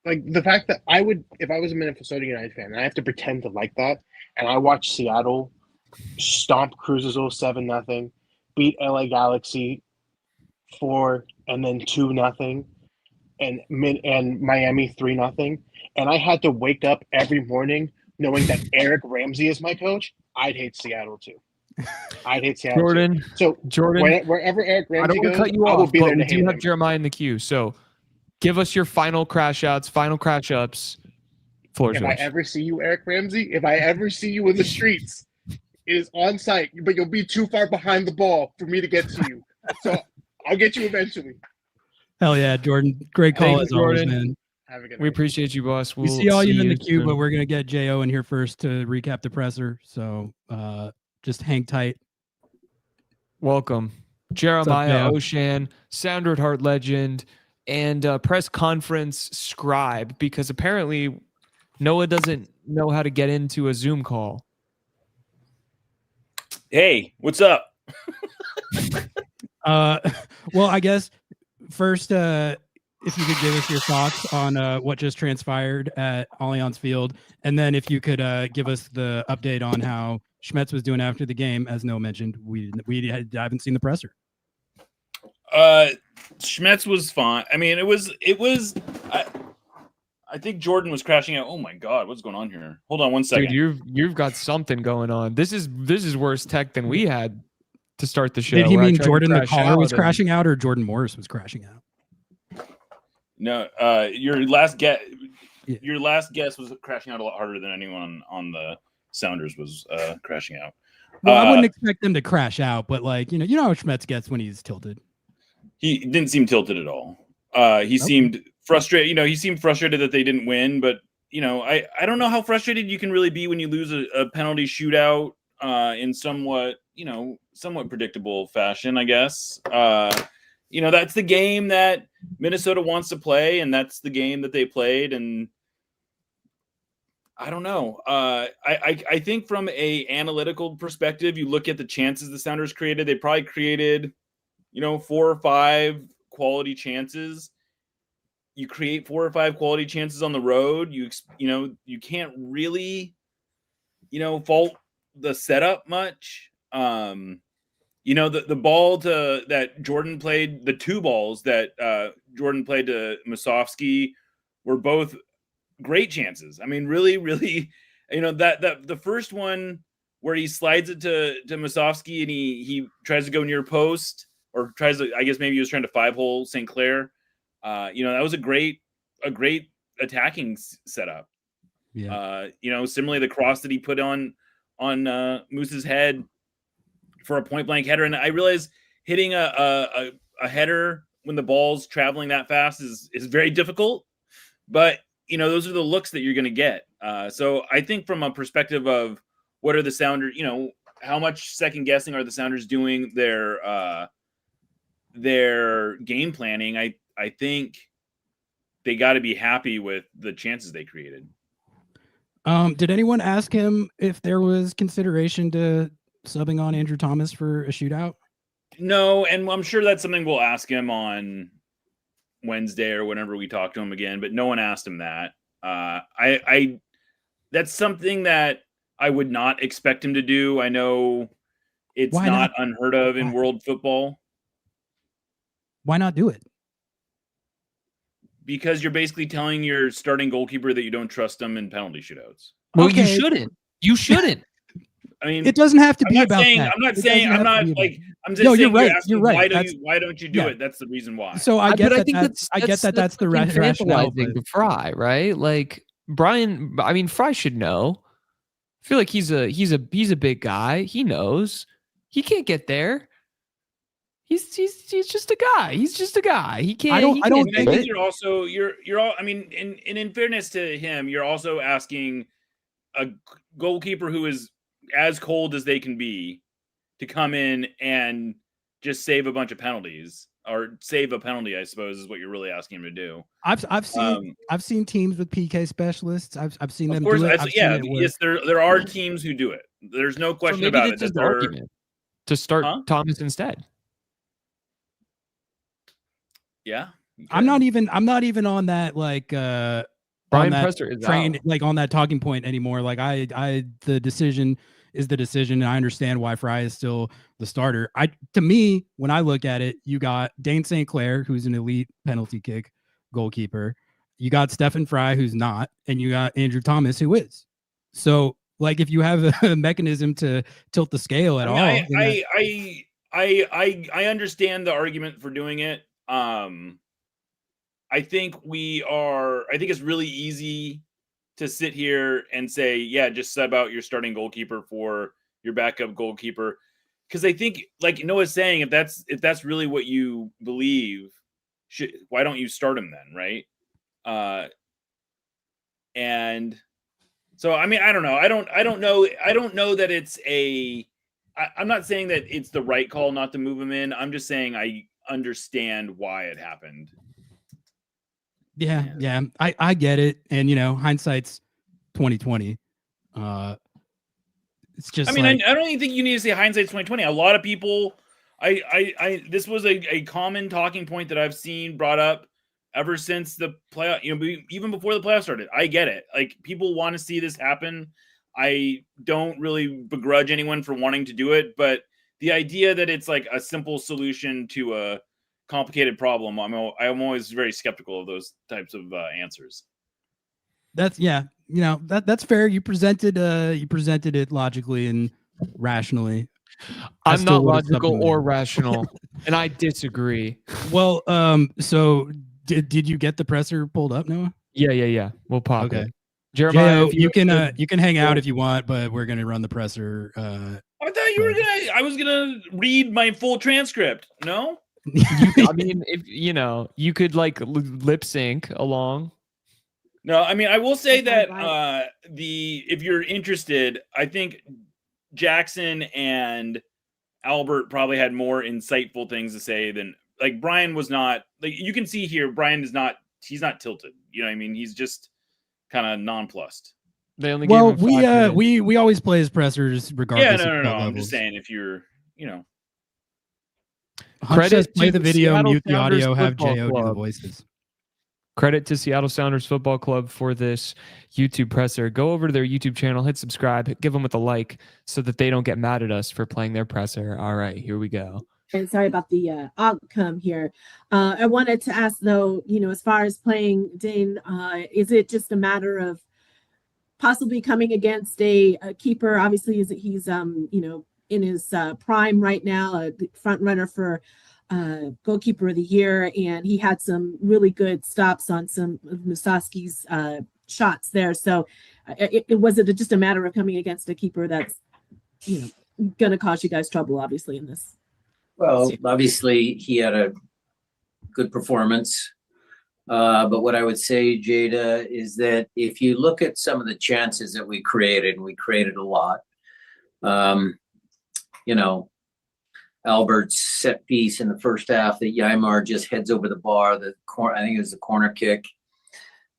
like the fact that I would, if I was a Minnesota United fan, and I have to pretend to like that, and I watch Seattle stomp Cruz Azul 7-0, beat LA Galaxy 4 and then 2-0, and Miami 3-0, and I had to wake up every morning knowing that Eric Ramsay is my coach, I'd hate Seattle too. I'd hate Seattle Jordan, too. So Jordan, wherever Eric I Ramsay don't want goes, to cut you I will off, be there but to we hate do have him. Jeremiah in the queue. So give us your final crash outs, final crash ups. Floor is If I yours. ever see you, Eric Ramsay, if I ever see you in the streets, it is on site, but you'll be too far behind the ball for me to get to you. So I'll get you eventually. Hell yeah, Jordan. Great call Thank as you, always, Jordan. man. Have a good We night. appreciate you, boss. We We'll see all you in the queue, soon. but we're gonna get Jo in here first to recap the presser. So just hang tight. Welcome, Jeremiah Joe? Oshan, Sounder at Heart legend, and press conference scribe, because apparently Noah doesn't know how to get into a Zoom call. Hey, what's up? Well, I guess first, if you could give us your thoughts on what just transpired at Allianz Field, and then if you could give us the update on how Schmetzer was doing after the game. As Noah mentioned, we haven't seen the presser. Schmetzer was fine. I mean, it was. I think Jordan was crashing out. Oh my God, what's going on here? Hold on one second. Dude, you've got something going on. This is worse tech than we had to start the show. Did he where I mean tried to Jordan the crash caller was out and- crashing out, or Jordan Morris was crashing out? No, your last guess. Yeah. Your last guess was crashing out a lot harder than anyone on the Sounders was crashing out. Well, I wouldn't expect them to crash out, but like you know how Schmetzer gets when he's tilted. He didn't seem tilted at all. He seemed frustrated. You know, he seemed frustrated that they didn't win, but you know, I don't know how frustrated you can really be when you lose a penalty shootout in somewhat predictable fashion, I guess. You know, that's the game that Minnesota wants to play, and that's the game that they played. And I don't know. I think from a analytical perspective, you look at the chances the Sounders created. They probably created, 4 or 5 quality chances. You create 4 or 5 quality chances on the road. You can't really, fault the setup much. The ball that Jordan played, the 2 balls that Jordan played to Musovski were both great chances. I mean, really, really, that the first one where he slides it to Musovski and he tries to go near post, or tries to, I guess maybe he was trying to 5-hole St. Clair. That was a great attacking setup. Yeah. Similarly, the cross that he put on Moose's head for a point blank header. And I realize hitting a header when the ball's traveling that fast is very difficult, but those are the looks that you're going to get. So I think from a perspective of what are the Sounders, how much second guessing are the Sounders doing their game planning? I think they got to be happy with the chances they created. Did anyone ask him if there was consideration to subbing on Andrew Thomas for a shootout? No, and I'm sure that's something we'll ask him on Wednesday or whenever we talk to him again, but no one asked him that. That's something that I would not expect him to do. I know it's not unheard of in world football. Why not do it? Because you're basically telling your starting goalkeeper that you don't trust him in penalty shootouts. Well, Okay. You shouldn't. I mean, It doesn't have to be about saying, that. I'm not It saying doesn't I'm have to not be like about I'm just No, saying you're right. asking, You're right. Why don't you do Yeah. it? That's the reason why. So I get but that. I get that. That's the rationale. infantilizing to Fry, right? Like Brian. I mean, Fry should know. I feel like he's a big guy. He knows he can't get there. He's just a guy. He's just a guy. He can't. I don't I think think you're all. I mean, in fairness to him, you're also asking a goalkeeper who is as cold as they can be to come in and just save a bunch of penalties, or save a penalty, I suppose, is what you're really asking him to do. I've seen teams with PK specialists. I've seen them course, do it. yes, there are teams who do it. There's no question about it. Just an argument to start Thomas instead. Yeah, I'm not even on that like Brian Presser is train out. like on that talking point anymore. Like the decision is the decision, and I understand why Fry is still the starter. To me, when I look at it, you got Dane St. Clair, who's an elite penalty kick goalkeeper. You got Stephen Fry, who's not, and you got Andrew Thomas, who is. So, like, if you have a mechanism to tilt the scale at all, I understand the argument for doing it. I think it's really easy to sit here and say, yeah, just sub out your starting goalkeeper for your backup goalkeeper. Because I think, like Noah's saying, if that's really what you believe, why don't you start him then, right? And so, I mean, I don't know. I don't know that it's I'm not saying that it's the right call not to move him in. I'm just saying I understand why it happened. Yeah. I get it. And hindsight's 2020. It's just, I mean, I don't even think you need to say hindsight's 2020. A lot of people, this was a common talking point that I've seen brought up ever since the playoff, even before the playoff started. I get it. Like, people want to see this happen. I don't really begrudge anyone for wanting to do it, but the idea that it's like a simple solution to a complicated problem, I'm always very skeptical of those types of answers. That's fair. You presented it logically and rationally. I'm not logical or rational, and I disagree. Well, so did you get the presser pulled up, Noah? Yeah. We'll pop okay. it. Jeremiah, you can hang out if you want, but we're gonna run the presser. I thought I was gonna read my full transcript. No. I mean, if you could like lip sync along. No, I mean, I will say that if you're interested, I think Jackson and Albert probably had more insightful things to say than, like, Brian was not. Like, you can see here, Brian is not. He's not tilted. You know what I mean? He's just kind of nonplussed. They only gave him 5 minutes. we always play as pressers regardless. Yeah, no. I'm just saying, if you're, Credit play the video, Seattle mute the audio, have Jo do the voices. Credit to Seattle Sounders Football Club for this YouTube presser. Go over to their YouTube channel, hit subscribe, give them with a like so that they don't get mad at us for playing their presser. All right, here we go. And sorry about the outcome here. I wanted to ask, though, as far as playing Dane, is it just a matter of possibly coming against a keeper? Obviously, he's in his prime right now, a front runner for goalkeeper of the year, and he had some really good stops on some of Musaski's shots there. So was it just a matter of coming against a keeper that's going to cause you guys trouble, obviously, in this? Well, obviously he had a good performance. But what I would say, Jada, is that if you look at some of the chances that we created, and we created a lot, Albert's set piece in the first half that Ymar just heads over the bar, I think it was the corner kick.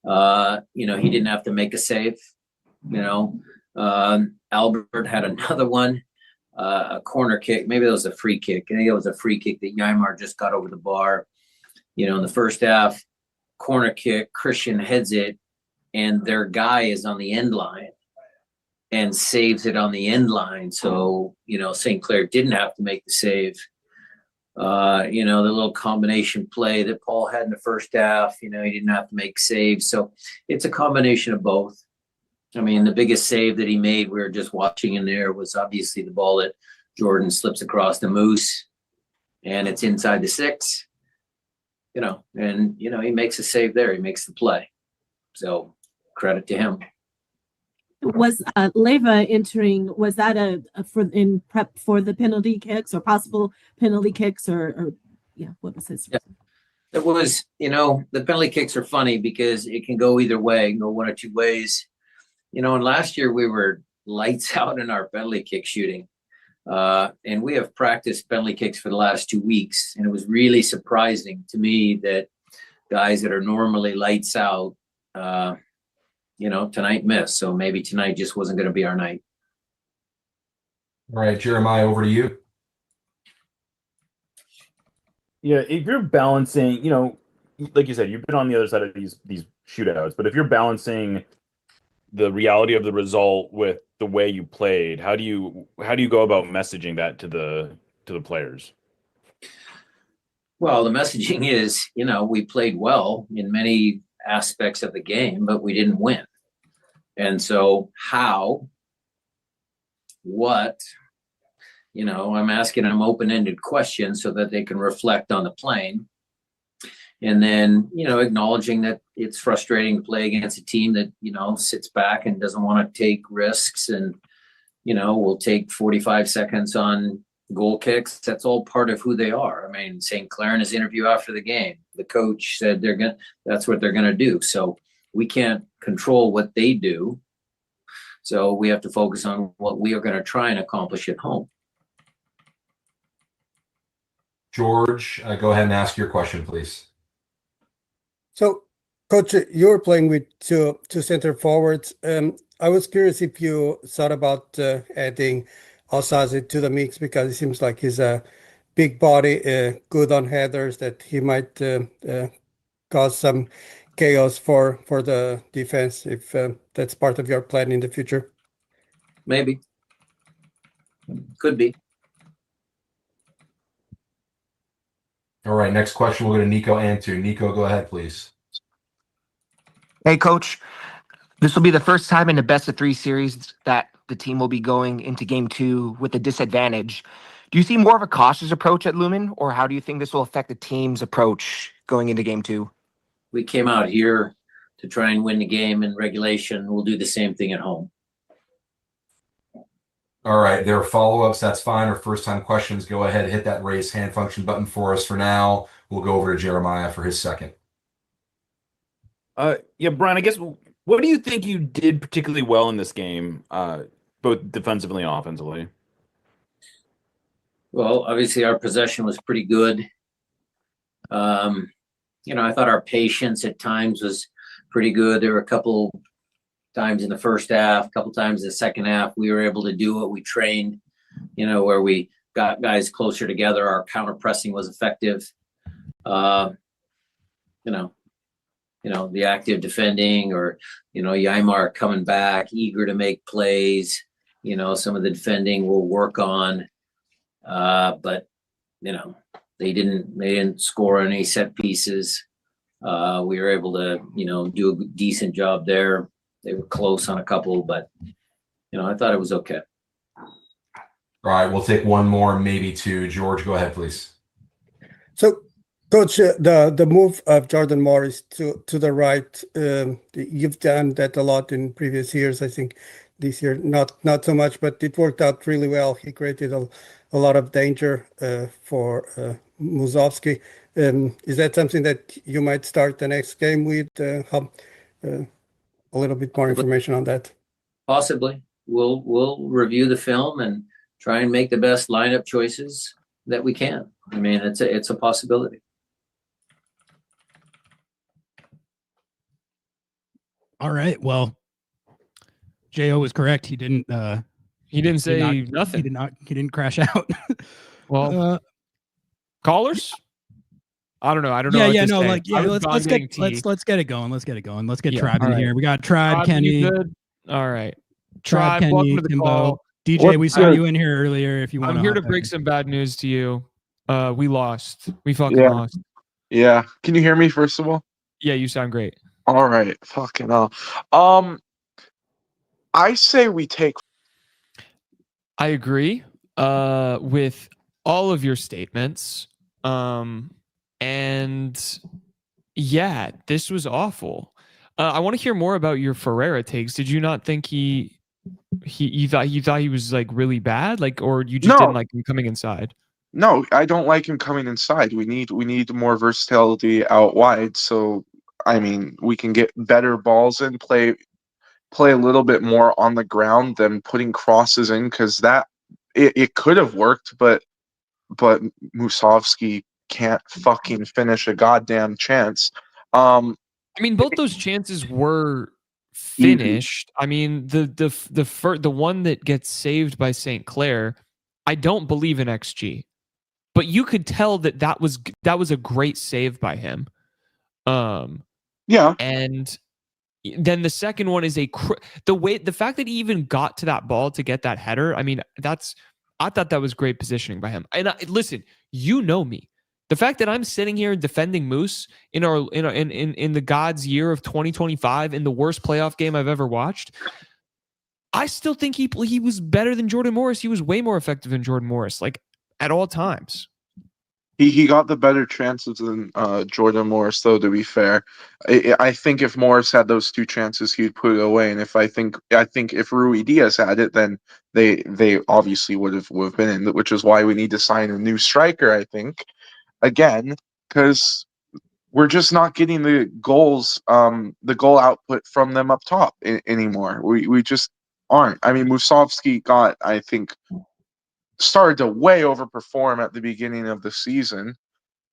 He didn't have to make a save. Albert had another one, a corner kick. Maybe it was a free kick. I think it was a free kick that Ymar just got over the bar. In the first half, corner kick, Christian heads it, and their guy is on the end line and saves it on the end line. So, St. Clair didn't have to make the save. The little combination play that Paul had in the first half, he didn't have to make saves. So it's a combination of both. I mean, the biggest save that he made, we were just watching in there, was obviously the ball that Jordan slips across the Moose, and it's inside the 6, he makes a save there. He makes the play. So credit to him. Was Leva entering, was that in prep for the penalty kicks or possible penalty kicks or what was his? Yeah. It was, the penalty kicks are funny because it can go either way, it can go one or two ways. And last year we were lights out in our penalty kick shooting. And we have practiced penalty kicks for the last 2 weeks. And it was really surprising to me that guys that are normally lights out, tonight missed. So maybe tonight just wasn't going to be our night. All right, Jeremiah, over to you. Yeah, if you're balancing, like you said, you've been on the other side of these shootouts, but if you're balancing the reality of the result with the way you played, how do you go about messaging that to the players? Well, the messaging is, we played well in many aspects of the game, but we didn't win. And so what, I'm asking them open-ended questions so that they can reflect on the playing. And then, acknowledging that it's frustrating to play against a team that, sits back and doesn't want to take risks and, will take 45 seconds on goal kicks. That's all part of who they are. I mean, St. Clair in his interview after the game, the coach said that's what they're going to do. So we can't control what they do. So we have to focus on what we are going to try and accomplish at home. George, go ahead and ask your question, please. So, Coach, you were playing with two center forwards. I was curious if you thought about adding Alsazi to the mix, because it seems like he's a big body, good on headers, that he might cause some chaos for the defense, if that's part of your plan in the future. Maybe. Could be. All right, next question we'll go to Nico Antu. Nico, go ahead, please. Hey, Coach. This will be the first time in the best-of-3 series that the team will be going into Game 2 with a disadvantage. Do you see more of a cautious approach at Lumen, or how do you think this will affect the team's approach going into Game 2? We came out here to try and win the game in regulation. We'll do the same thing at home. All right, there are follow-ups. That's fine. Or first-time questions, go ahead, hit that raise hand function button for us for now. We'll go over to Jeremiah for his second. Yeah, Brian, I guess, what do you think you did particularly well in this game, both defensively and offensively? Well, obviously our possession was pretty good. I thought our patience at times was pretty good. There were a couple times in the first half, a couple times in the second half, we were able to do what we trained, where we got guys closer together. Our counter pressing was effective. The active defending, or, Yaimar coming back, eager to make plays. Some of the defending we'll work on. But, they didn't score any set pieces. We were able to, do a decent job there. They were close on a couple, but, I thought it was okay. All right, we'll take one more, maybe two. George, go ahead, please. So, Coach, the move of Jordan Morris to the right, you've done that a lot in previous years. I think this year not so much, but it worked out really well. He created a lot of danger for Musovski. Is that something that you might start the next game with? A little bit more information on that. Possibly. We'll review the film and try and make the best lineup choices that we can. I mean, it's a possibility. All right. Well, Jo was correct. He didn't Say nothing. He didn't crash out. Well, callers? I don't know. Yeah. Let's get it going. Let's get Tribe in here. We got Tribe, Kenny. Good? All right. Tribe, Kenny, welcome to the Timbo. call. DJ, we saw you in here earlier. If you want, I'm here to break some bad news to you. We lost. We fucking lost. Yeah. Can you hear me, first of all? Yeah, you sound great. All right. Fucking hell. I say we take. I agree with all of your statements. And yeah, this was awful. I want to hear more about your Ferreira takes. Did you not think you thought he was like really bad, or you just didn't like him coming inside? No, I don't like him coming inside. We need more versatility out wide. So I mean, we can get better balls in, play a little bit more on the ground than putting crosses in, because that it could have worked, but Musovski can't fucking finish a goddamn chance. I mean, both those chances were Easy. finished. I mean, the one that gets saved by St. Clair, I don't believe in XG, but you could tell that was a great save by him. Yeah. And then the second one is the fact that he even got to that ball to get that header. I mean, I thought that was great positioning by him. And listen, you know me. The fact that I'm sitting here defending Moose in the God's year of 2025 in the worst playoff game I've ever watched, I still think he was better than Jordan Morris. He was way more effective than Jordan Morris, like at all times. He got the better chances than Jordan Morris, though. To be fair, I think if Morris had those two chances, he'd put it away. And I think if Rui Diaz had it, then they obviously would have been in. Which is why we need to sign a new striker. I think again, because we're just not getting the goals, the goal output from them up top anymore. We just aren't. I mean, Musovski got, I think, started to way overperform at the beginning of the season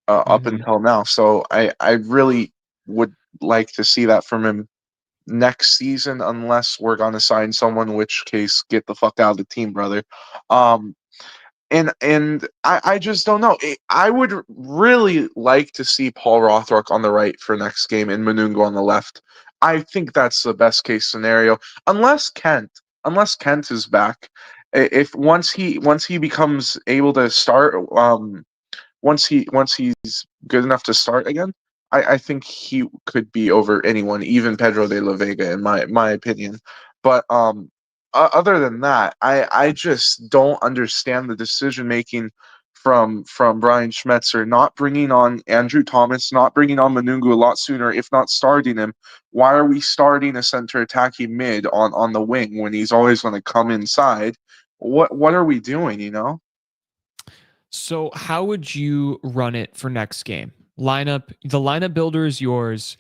up until now. So I really would like to see that from him next season, unless we're going to sign someone, in which case get the fuck out of the team, brother. And I just don't know. I would really like to see Paul Rothrock on the right for next game and Manungo on the left. I think that's the best case scenario, unless Kent is back. If once he becomes able to start, once he's good enough to start again, I think he could be over anyone, even Pedro de la Vega, in my opinion. But other than that, I just don't understand the decision making from Brian Schmetzer, not bringing on Andrew Thomas, not bringing on Manungu a lot sooner, if not starting him. Why are we starting a center attacking mid on the wing when he's always going to come inside? What are we doing, you know? So how would you run it for next game? The lineup builder is yours.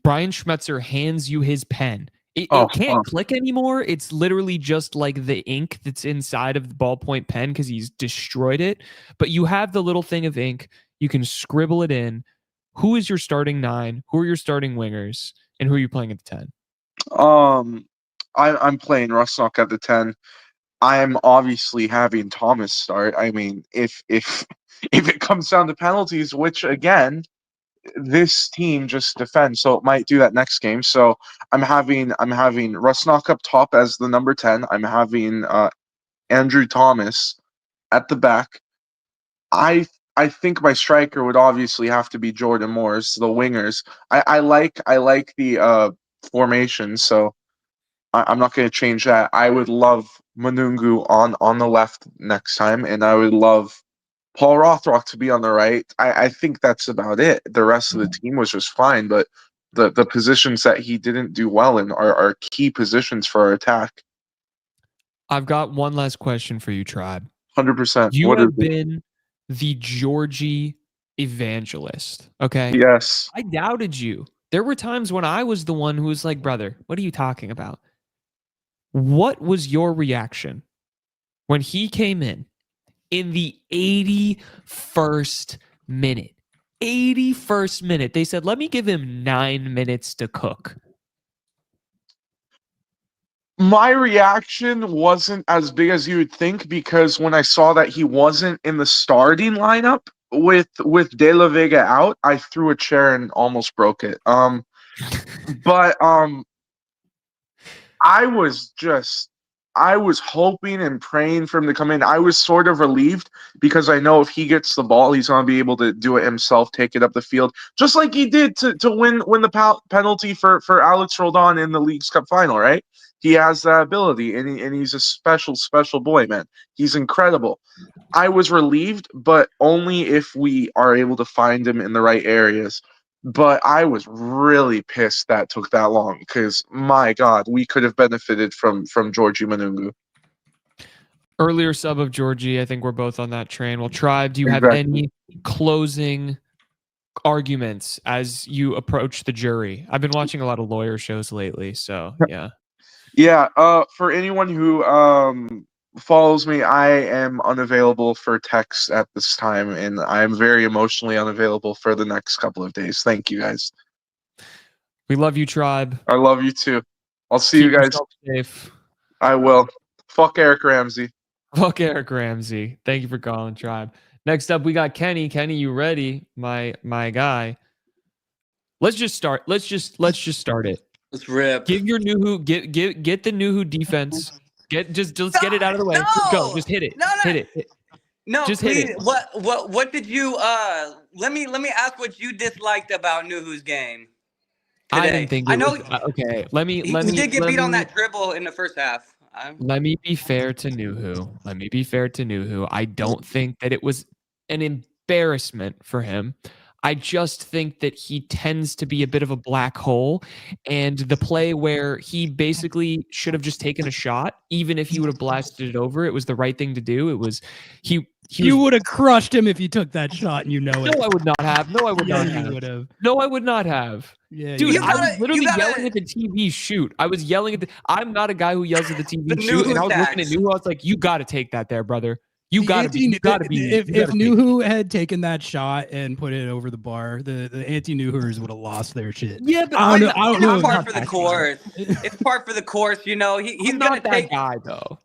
Brian Schmetzer hands you his pen. It can't click anymore. It's literally just like the ink that's inside of the ballpoint pen because he's destroyed it. But you have the little thing of ink. You can scribble it in. Who is your starting 9? Who are your starting wingers? And who are you playing at the 10? I'm playing Rusnock at the 10. I am obviously having Thomas start. I mean, if it comes down to penalties, which again, this team just defends, so it might do that next game. So I'm having Rusnock up top as the number 10. I'm having Andrew Thomas at the back. I think my striker would obviously have to be Jordan Morris. The wingers, I like the formation, so I'm not going to change that. I would love Manungu on the left next time, and I would love Paul Rothrock to be on the right. I think that's about it. The rest of the team was just fine, but the positions that he didn't do well in are key positions for our attack. I've got one last question for you, Tribe. 100%. You have been the Georgie evangelist, okay? Yes. I doubted you. There were times when I was the one who was like, brother, what are you talking about? What was your reaction when he came in the 81st minute? 81st minute. They said, let me give him 9 minutes to cook. My reaction wasn't as big as you would think, because when I saw that he wasn't in the starting lineup with De La Vega out, I threw a chair and almost broke it. But I was hoping and praying for him to come in. I was sort of relieved because I know if he gets the ball, he's going to be able to do it himself, take it up the field, just like he did to win the penalty for Alex Roldan in the Leagues Cup final, right? He has that ability, and he's a special boy, man. He's incredible. I was relieved, but only if we are able to find him in the right areas. But I was really pissed that took that long, because, my God, we could have benefited from Georgie Manungu. Earlier sub of Georgie, I think we're both on that train. Well, Tribe, do you have any closing arguments as you approach the jury? I've been watching a lot of lawyer shows lately, so yeah. Yeah, for anyone who follows me, I am unavailable for text at this time, and I'm very emotionally unavailable for the next couple of days. Thank you, guys. We love you, Tribe. I love you too. I'll see Keep you guys. yourself safe. I will. Fuck Eric Ramsay. Fuck Eric Ramsay. Thank you for calling, Tribe. Next up, we got Kenny. Kenny, you ready? My guy. Let's just start. Let's just start it. Let's rip. Give your Nooho, get the Nooho defense. Let's get it out of the way. No! Just go. Just hit it. No, no. Hit it. No, Just hit please. it. What did you let me ask what you disliked about Nuhu's game today. I didn't think. I know. Okay. Let me. He did get beat on that dribble in the first half. Let me be fair to Nooho. I don't think that it was an embarrassment for him. I just think that he tends to be a bit of a black hole, and the play where he basically should have just taken a shot, even if he would have blasted it over, it was the right thing to do. It was You would have crushed him if you took that shot, and you know it. No, I would not have. No, I would Yeah, not you have. would have. No, I would not have. Yeah, Dude, You I was gotta- literally you gotta- yelling at the TV shoot. I was yelling at the. I'm not a guy who yells at the TV The shoot, and I was Nooho looking at tax. Nooho. I was like, "You got to take that there, brother. You The got to be. You got to anti- be. If you gotta take it." Nooho had taken that shot and put it over the bar, the anti-Noohers would have lost their shit. Yeah, but I don't know. It's I'm part not for the that course. It's part for the course. You know, he's I'm gonna not that take. guy though.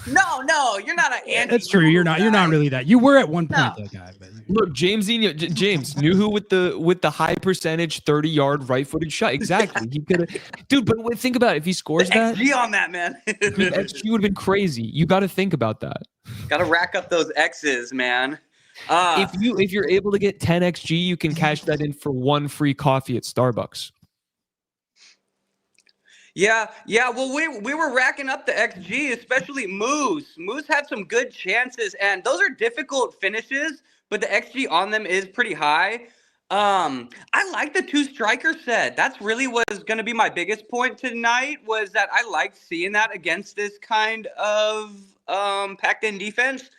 No, you're not an anti. That's true. You're not really that. You were at one point No. that guy, but Look, James Nooho with the high percentage 30-yard right-footed shot. Exactly. He could have. Dude, but think about it. If he scores that, XG on that, man. dude, XG would have been crazy. You got to think about that. Got to rack up those X's, man. If you're able to get 10 XG, you can cash that in for one free coffee at Starbucks. Yeah. Well, we were racking up the XG, especially Moose. Moose had some good chances, and those are difficult finishes, but the XG on them is pretty high. I like the two striker set. That's really was going to be my biggest point tonight, was that I liked seeing that against this kind of packed-in defense.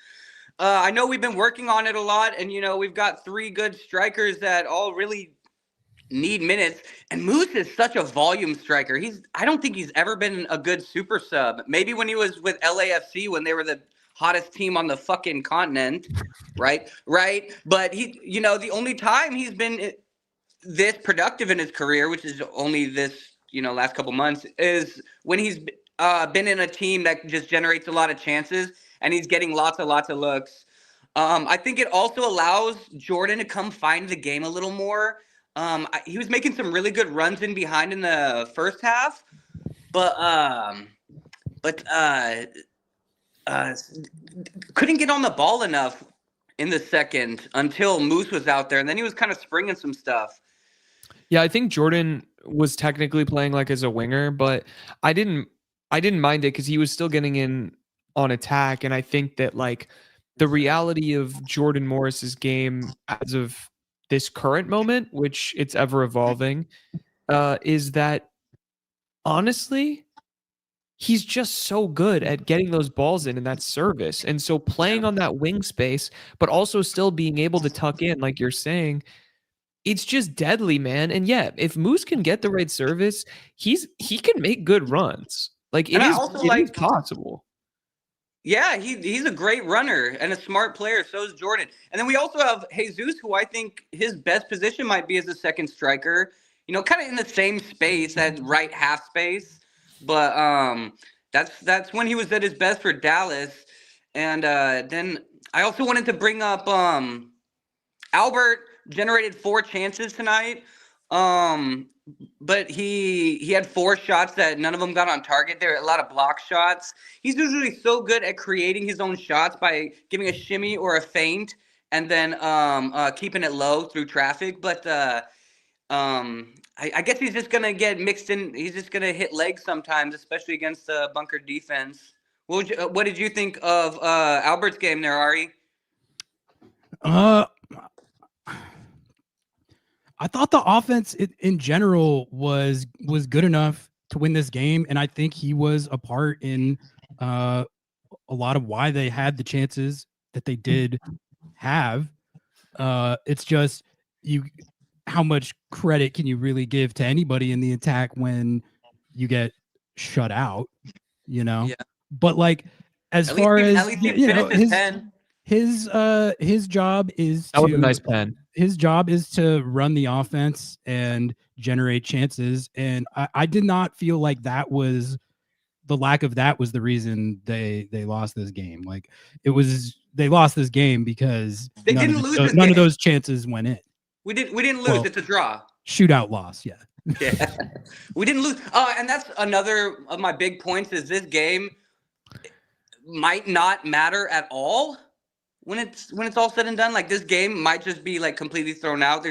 I know we've been working on it a lot, and we've got three good strikers that all really need minutes, and Moose is such a volume striker. I don't think he's ever been a good super sub. Maybe when he was with LAFC when they were the hottest team on the fucking continent, right? But the only time he's been this productive in his career, which is only this, last couple months, is when he's been in a team that just generates a lot of chances and he's getting lots of looks. I think it also allows Jordan to come find the game a little more. He was making some really good runs in behind in the first half, but couldn't get on the ball enough in the second until Moose was out there, and then he was kind of springing some stuff. Yeah, I think Jordan was technically playing like as a winger, but I didn't mind it because he was still getting in on attack, and I think that like the reality of Jordan Morris's game as of this current moment, which it's ever evolving, is that honestly, he's just so good at getting those balls in that service. And so playing on that wing space, but also still being able to tuck in, like you're saying, it's just deadly, man. And yeah, if Moose can get the right service, he can make good runs. Like it is possible. Yeah, he's a great runner and a smart player. So is Jordan. And then we also have Jesus, who I think his best position might be as a second striker. Kind of in the same space, that right half space. But that's when he was at his best for Dallas. And then I also wanted to bring up Albert generated 4 chances tonight. But he had 4 shots that none of them got on target. There were a lot of block shots. He's usually so good at creating his own shots by giving a shimmy or a feint and then keeping it low through traffic. But I guess he's just going to get mixed in. He's just going to hit legs sometimes, especially against the bunker defense. What did you think of Albert's game there, Ari? I thought the offense in general was good enough to win this game, and I think he was a part in a lot of why they had the chances that they did have. It's just how much credit can you really give to anybody in the attack when you get shut out, Yeah. But like as At far least, as at least he you know, finishes 10. his job is That was a to nice pen. his job is to run the offense and generate chances. And I did not feel like that was the lack of that was the reason they lost this game. Like they lost this game because They didn't lose this none of game. those chances went in. We didn't lose. Well, It's a draw. Shootout loss, yeah. Yeah, we didn't lose. And that's another of my big points is this game might not matter at all when it's all said and done. Like this game might just be like completely thrown out.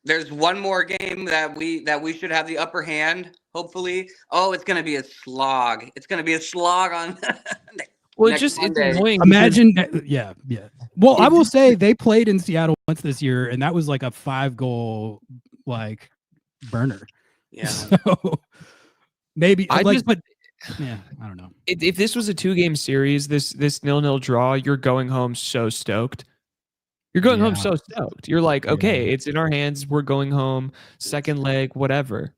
There's one more game that we should have the upper hand. Hopefully. Oh, it's gonna be a slog. It's gonna be a slog on. Well, next it's Monday. annoying. Imagine, yeah. Well, I will say they played in Seattle once this year, and that was like a 5-goal like burner. Yeah. So maybe I like, just- but yeah, I don't know. If this was a 2-game series, this 0-0 draw, you're going home so stoked. You're going home Yeah. so stoked. You're like, okay, it's in our hands. We're going home. Second leg, whatever.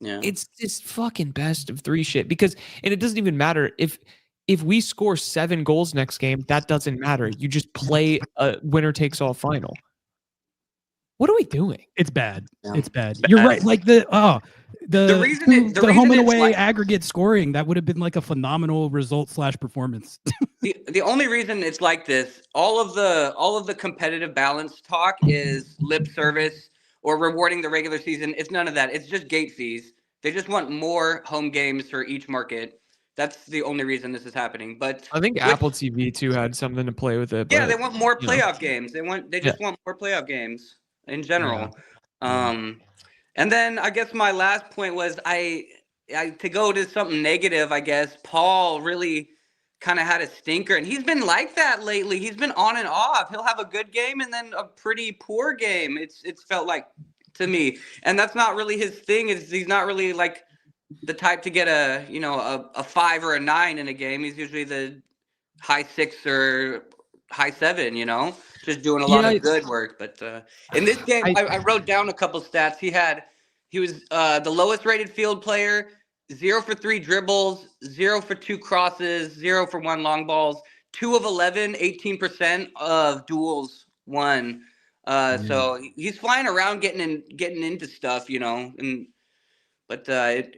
Yeah. It's this fucking best of 3 shit because, and it doesn't even matter if we score 7 goals next game. That doesn't matter. You just play a winner takes all final. What are we doing? It's bad. Yeah. It's bad. You're right. Like the reason the home and it's away like- aggregate scoring, that would have been like a phenomenal result / performance. The only reason it's like this, all of the competitive balance talk is lip service or rewarding the regular season. It's none of that. It's just gate fees. They just want more home games for each market. That's the only reason this is happening. But I think Apple TV too had something to play with it. yeah, but, they want more you know. playoff games. They just want more playoff games in general. And then I guess my last point was I to go to something negative, I guess Paul really kind of had a stinker, and he's been like that lately. He's been on and off. He'll have a good game and then a pretty poor game. It's felt like to me, and that's not really his thing. He's not really like the type to get a 5 or a 9 in a game. He's usually the high 6 or high 7. Just doing a lot of good work. But in this game, I wrote down a couple stats. He was the lowest rated field player. 0 for 3 dribbles, 0 for 2 crosses, 0 for 1 long balls, 2 of 11, 18% of duels won. So he's flying around getting into stuff, but I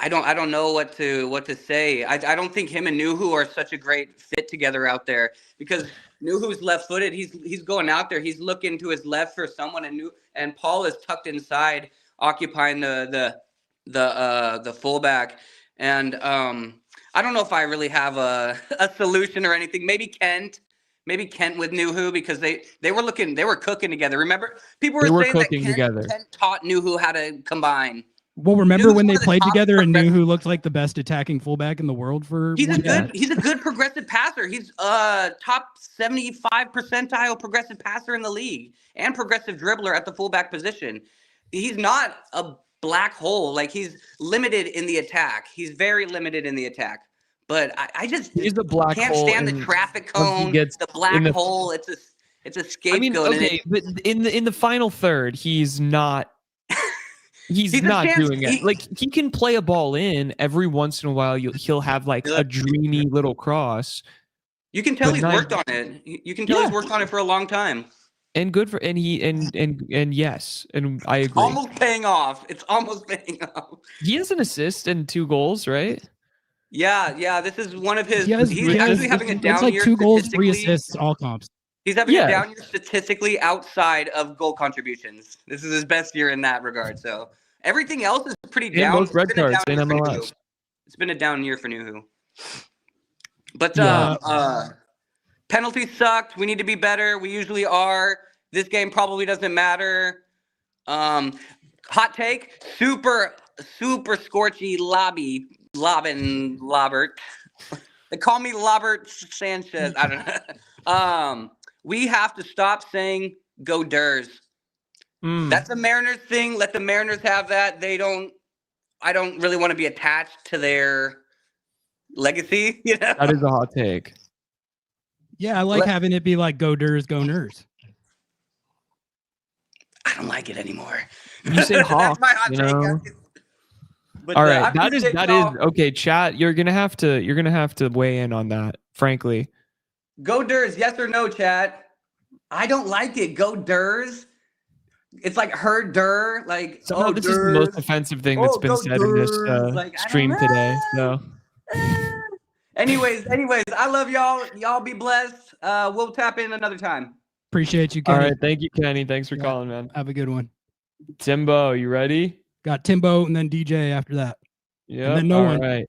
don't know what to say. I don't think him and Nooho are such a great fit together out there because Nooho's left-footed. He's going out there. He's looking to his left for someone, and Paul is tucked inside, occupying the fullback. And I don't know if I really have a solution or anything. Maybe Kent with Nooho because they were cooking together. Remember, people were saying that Kent taught Nooho how to combine. Well, remember Nooho's when one they of the played top together and progressive- Nooho looked like the best attacking fullback in the world for He's one a good progressive passer. He's top 75 percentile progressive passer in the league and progressive dribbler at the fullback position. He's not a black hole. Like he's limited in the attack. He's very limited in the attack. But I just He's a black can't hole stand the and traffic once he cone. gets The black in the- hole. It's a scapegoat. I mean, okay, but in the final third, he's not. He's a not chance- doing it. Like he can play a ball in every once in a while. He'll have like a dreamy little cross. You can tell but he's not- worked on it. You can tell he's worked on it for a long time. And good for and yes, and I agree. Almost paying off. It's almost paying off. He has an assist and 2 goals, right? Yeah. This is one of his. He has, He's actually having a down it's like year. 2 goals, 3 statistically. assists, all comps. He's having Yeah. a down year statistically outside of goal contributions. This is his best year in that regard. So everything else is pretty And down. both red It's been a cards down in year for MLS. Nooho. It's been a down year for Nooho. But penalties sucked. We need to be better. We usually are. This game probably doesn't matter. Hot take: super scorchy Lobbert. They call me Lobbert Sanchez. I don't know. We have to stop saying "Go Durs." That's a Mariners thing. Let the Mariners have that. I don't really want to be attached to their legacy. That is a hot take. Yeah, I like having it be like "Go Durs, go Ners." I don't like it anymore. You say That's Hawk, my hot you take. know? But All I right, that is appreciate y'all. okay. Chat, you're gonna have to weigh in on that. Frankly, Go Durs, yes or no, chat? I don't like it. Go Durs. It's like her Dur. Like, somehow this is the most offensive thing that's been go said in this Durs. Like, I don't stream today. know. So, Anyways, I love y'all. Y'all be blessed. We'll tap in another time. Appreciate you, all Kenny. right, thank you, Kenny. Thanks for Yeah. calling, man. Have a good one. Timbo, you ready? Got Timbo and then DJ after that. Yeah. then no All one. right.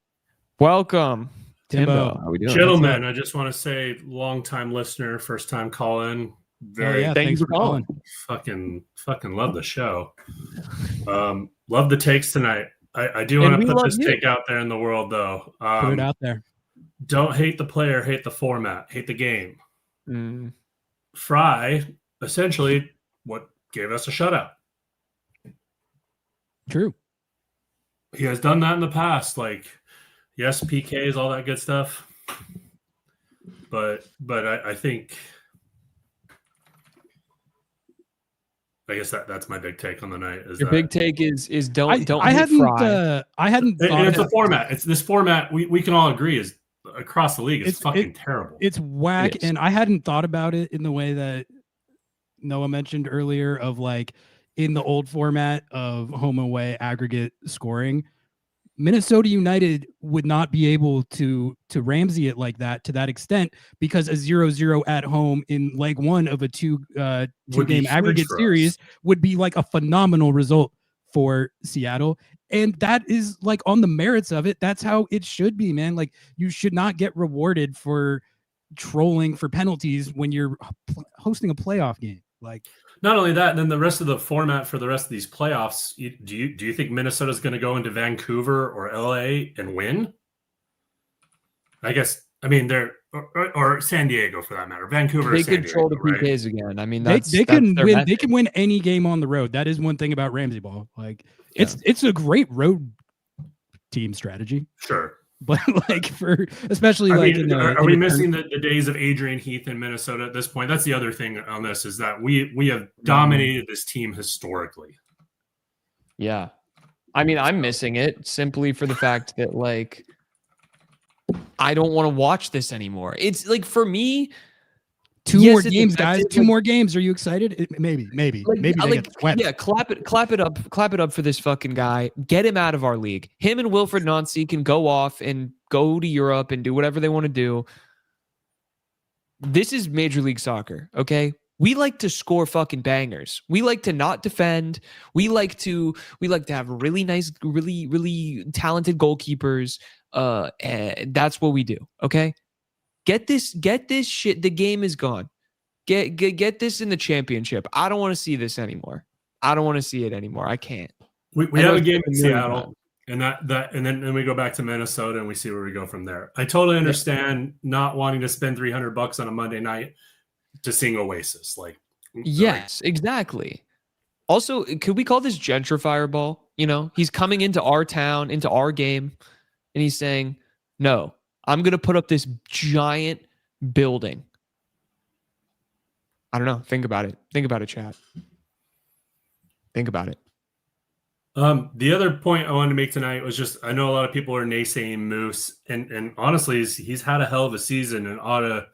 Welcome, Timbo. How we doing? Gentlemen, I just want to say, long-time listener, first-time call-in. Very yeah, Thank thanks you for calling. fucking love the show. Love the takes tonight. I do want And to we put love this you. take out there in the world, though. Put it out there. Don't hate the player, hate the format, hate the game. Mm. Fry, essentially, what gave us a shutout. True. He has done that in the past. Like, yes, PKs, all that good stuff. But I think, I guess that's my big take on the night. Is Your that big take is don't I hate hadn't Fry. I hadn't thought it's of a format. It's this format we can all agree is across the league. It's fucking terrible. It's whack, It is. and I hadn't thought about it in the way that Noah mentioned earlier of like in the old format of home away aggregate scoring. Minnesota United would not be able to Ramsay it like that to that extent because a 0-0 at home in leg one of a two Would be game huge aggregate for us. series would be like a phenomenal result for Seattle. And that is like on the merits of it. That's how it should be, man. Like you should not get rewarded for trolling for penalties when you're hosting a playoff game. Like, Not only that, and then the rest of the format for the rest of these playoffs. Do you think Minnesota's going to go into Vancouver or LA and win? I guess. I mean, they're or San Diego for that matter. Vancouver. They or San control Diego, the right? PKs again. I mean, they that's can their win. method. They can win any game on the road. That is one thing about Ramsay ball. Like it's a great road team strategy. Sure. But like for especially I like mean, in the, are in we the missing the days of Adrian Heath in Minnesota at this point? That's the other thing on this is that we have dominated this team historically. Yeah. I mean, I'm missing it simply for the fact that like I don't want to watch this anymore. It's like for me, two yes, more it's games, guys. effective, Two like- more games. Are you excited? Maybe Like, they like, get swept. yeah, clap it up for this fucking guy. Get him out of our league. Him and Wilfred Nancy can go off and go to Europe and do whatever they want to do. This is Major League Soccer, okay? We like to score fucking bangers. We like to not defend. We like to have really nice, really talented goalkeepers. And that's what we do, okay? Get this shit. The game is gone. Get this in the championship. I don't want to see this anymore. I don't want to see it anymore. I can't. We I know have a it's game been in a million Seattle, times. and then we go back to Minnesota and we see where we go from there. I totally understand not wanting to spend $300 on a Monday night to sing Oasis. Yes, exactly. Also, could we call this gentrifier ball? You know, he's coming into our town, into our game, and he's saying, "No, I'm going to put up this giant building." I don't know. Think about it. Think about it, chat. Think about it. The other point I wanted to make tonight was just I know a lot of people are naysaying Moose, and honestly, he's had a hell of a season, and ought to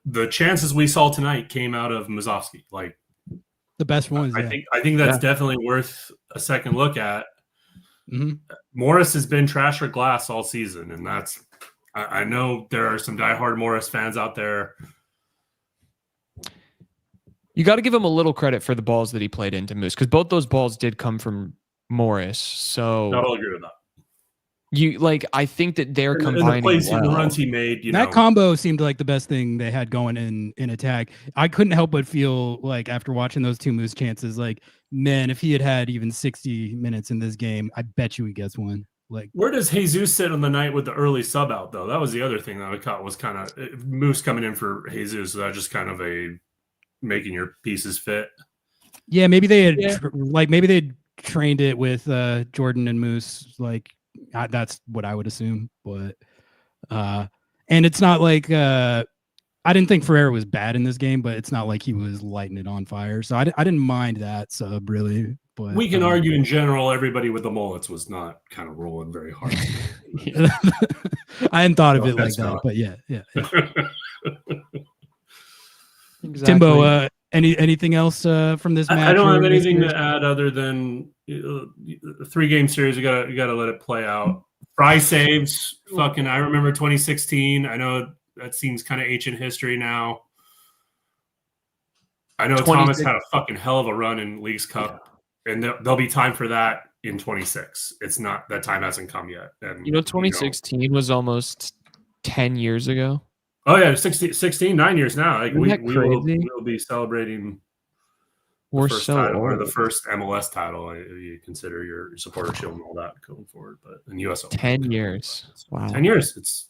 the chances we saw tonight came out of Mazovsky. Like The best ones. I Yeah. think that's definitely worth a second look at. Mm-hmm. Morris has been trash or glass all season, and that's I know there are some diehard Morris fans out there. You got to give him a little credit for the balls that he played into Moose, because both those balls did come from Morris. So I will agree with that. I think that they're And combining the runs he made, that combo seemed like the best thing they had going in attack. I couldn't help but feel like after watching those two Moose chances, like, man, if he had even 60 minutes in this game, I bet you he gets one. Like, where does Jesus sit on the night with the early sub out though? That was the other thing that I caught was kind of Moose coming in for Jesus. So that just kind of a making your pieces fit. yeah, maybe they had maybe they trained it with Jordan and Moose. Like that's what I would assume. But and it's not like I didn't think Ferreira was bad in this game, but it's not like he was lighting it on fire. So I didn't mind that sub really. But We can argue in general, everybody with the mullets was not kind of rolling very hard. I hadn't thought of No it like offense, that, fella. but yeah. Exactly. Timbo, anything else from this match? I don't have or this anything series? to add other than the 3-game series. You gotta let it play out. Fry saves, fucking. I remember 2016. I know that seems kind of ancient history now. I know Thomas had a fucking hell of a run in Leagues Cup, and there'll be time for that in 26. It's not that time hasn't come yet. And 2016 was almost 10 years ago. Oh yeah, 16, 9 years now. Like Isn't that crazy? we'll be celebrating We're the first so title, or old. the first MLS title. You consider your supporter shield and all that going forward, but in US Open, 10 years. Wow. 10 years. It's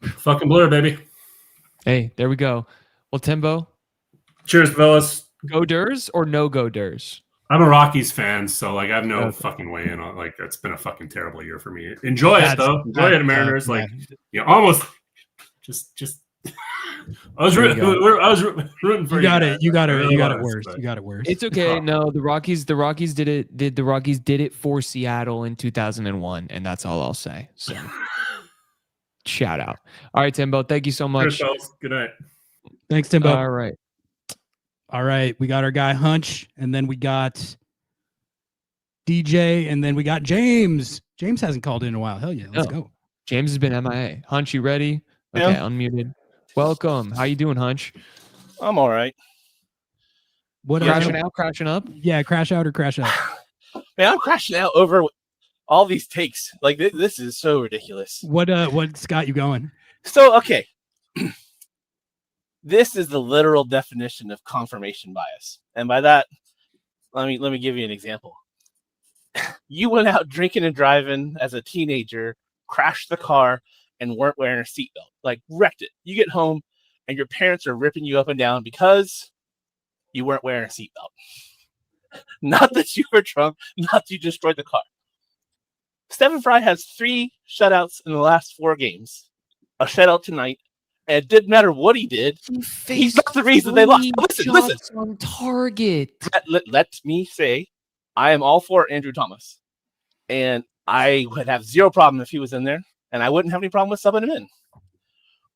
fucking blur, baby. Hey, there we go. Well, Timbo, Cheers, fellas. go Durs or no go Durs? I'm a Rockies fan, so like I have no Okay. fucking way in on. Like it's been a fucking terrible year for me. Enjoy it though. Enjoy that- it, Mariners. yeah. Like almost just. I was rooting for You got guys. it. You got I it. really You got it was, worse. but- You got it worse. It's okay. No, the Rockies did it. The Rockies did it for Seattle in 2001, and that's all I'll say. So, shout out. All right, Timbo. Thank you so much. Cheers, fellas. Good night. Thanks, Timbo. All right. All right, we got our guy Hunch, and then we got DJ, and then we got James. James hasn't called in a while. Hell yeah, let's No. go. James has been MIA. Hunch, you ready? Yeah. Okay, unmuted. Welcome. How you doing, Hunch? I'm all right. What Crashing out, crashing up? Yeah, crash out or crash out. Man, I'm crashing out over all these takes. Like this is so ridiculous. What's got you going? So okay, this is the literal definition of confirmation bias, and by that, let me give you an example. You went out drinking and driving as a teenager, crashed the car, and weren't wearing a seatbelt. Like wrecked it. You get home, and your parents are ripping you up and down because you weren't wearing a seatbelt. Not that you were drunk, not that you destroyed the car. Stephen Fry has 3 shutouts in the last 4 games. A shutout tonight. And it didn't matter what he did. He's not the reason they lost. Listen. On target. Let me say, I am all for Andrew Thomas. And I would have zero problem if he was in there. And I wouldn't have any problem with subbing him in.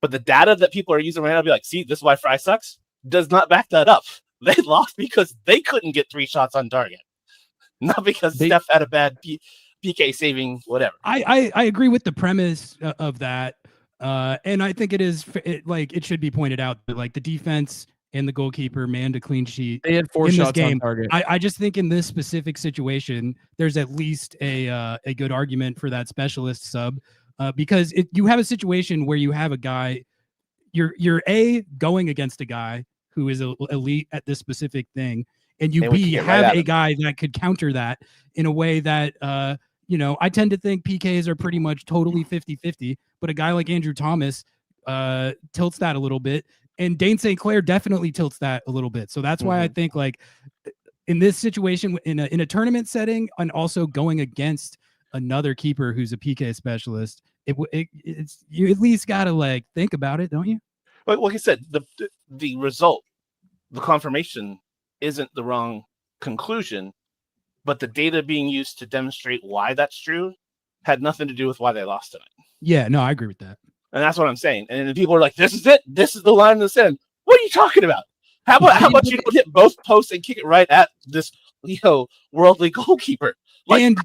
But the data that people are using right now, be like, see, this is why Fry sucks, does not back that up. They lost because they couldn't get 3 shots on target. Not because Steph had a bad PK saving, whatever. I agree with the premise of that. And I think it should be pointed out that like the defense and the goalkeeper manned a clean sheet. They had 4 in shots this game. on target. I just think in this specific situation, there's at least a good argument for that specialist sub because you have a situation where you have a guy, you're going against a guy who is elite at this specific thing, and you B have a guy that could counter that in a way that I tend to think PKs are pretty much totally 50-50, but a guy like Andrew Thomas tilts that a little bit, and Dane St. Clair definitely tilts that a little bit. So that's why I think like in this situation, in a tournament setting, and also going against another keeper who's a PK specialist, it's you at least got to like think about it, don't you? But like I said, the result, the confirmation isn't the wrong conclusion, but the data being used to demonstrate why that's true had nothing to do with why they lost tonight. Yeah, no, I agree with that. And that's what I'm saying. And then people are like, this is it. This is the line in the sand. What are you talking about? How about you don't hit both posts and kick it right at this worldly goalkeeper? Like,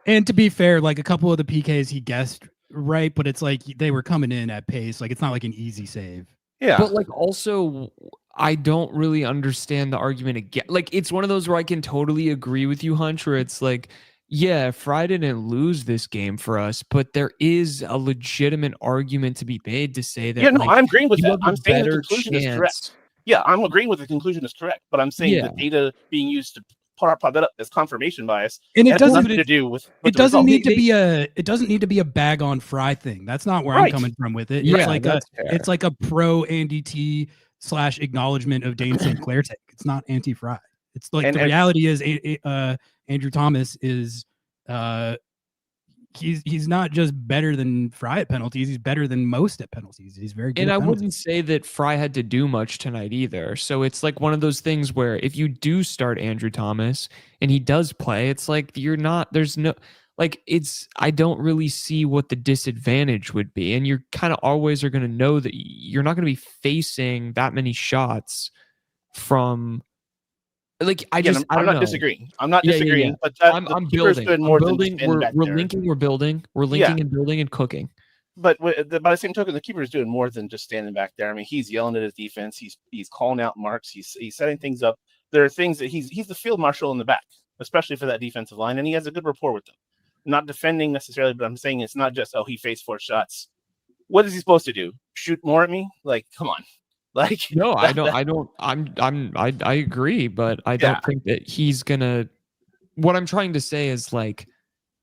and to be fair, like a couple of the PKs he guessed right, but it's like they were coming in at pace. Like it's not like an easy save. Yeah. But like also I don't really understand the argument again. Like it's one of those where I can totally agree with you, Hunch, where it's like, yeah, Fry didn't lose this game for us, but there is a legitimate argument to be made to say that. Yeah, no, like, I'm agreeing with you that. have a I'm saying the better conclusion is chance. correct. Yeah, I'm agreeing with the conclusion is correct, but I'm saying the data being used to prop that up as confirmation bias, and it has doesn't nothing to do with it doesn't need to be a bag on Fry thing. That's not where I'm coming from with it. Yeah, It's like a pro Andy T / acknowledgement of Dane St. Clair take. It's not anti Fry. It's like the reality is Andrew Thomas is he's not just better than Fry at penalties. He's better than most at penalties. He's very good. And at I penalties. wouldn't say that Fry had to do much tonight either. So it's like one of those things where if you do start Andrew Thomas and he does play, it's like I don't really see what the disadvantage would be. And you're kind of always are going to know that you're not going to be facing that many shots from like, I'm not disagreeing. I'm not disagreeing, but I'm building. We're linking, we're building, and building and cooking. But by the same token, the keeper is doing more than just standing back there. I mean, he's yelling at his defense. He's calling out marks. He's setting things up. There are things that he's the field marshal in the back, especially for that defensive line, and he has a good rapport with them. Not defending necessarily, but I'm saying it's not just he faced 4 shots. What is he supposed to do? Shoot more at me? Like, come on. Like, no, I agree, but I don't think that he's gonna. What I'm trying to say is like,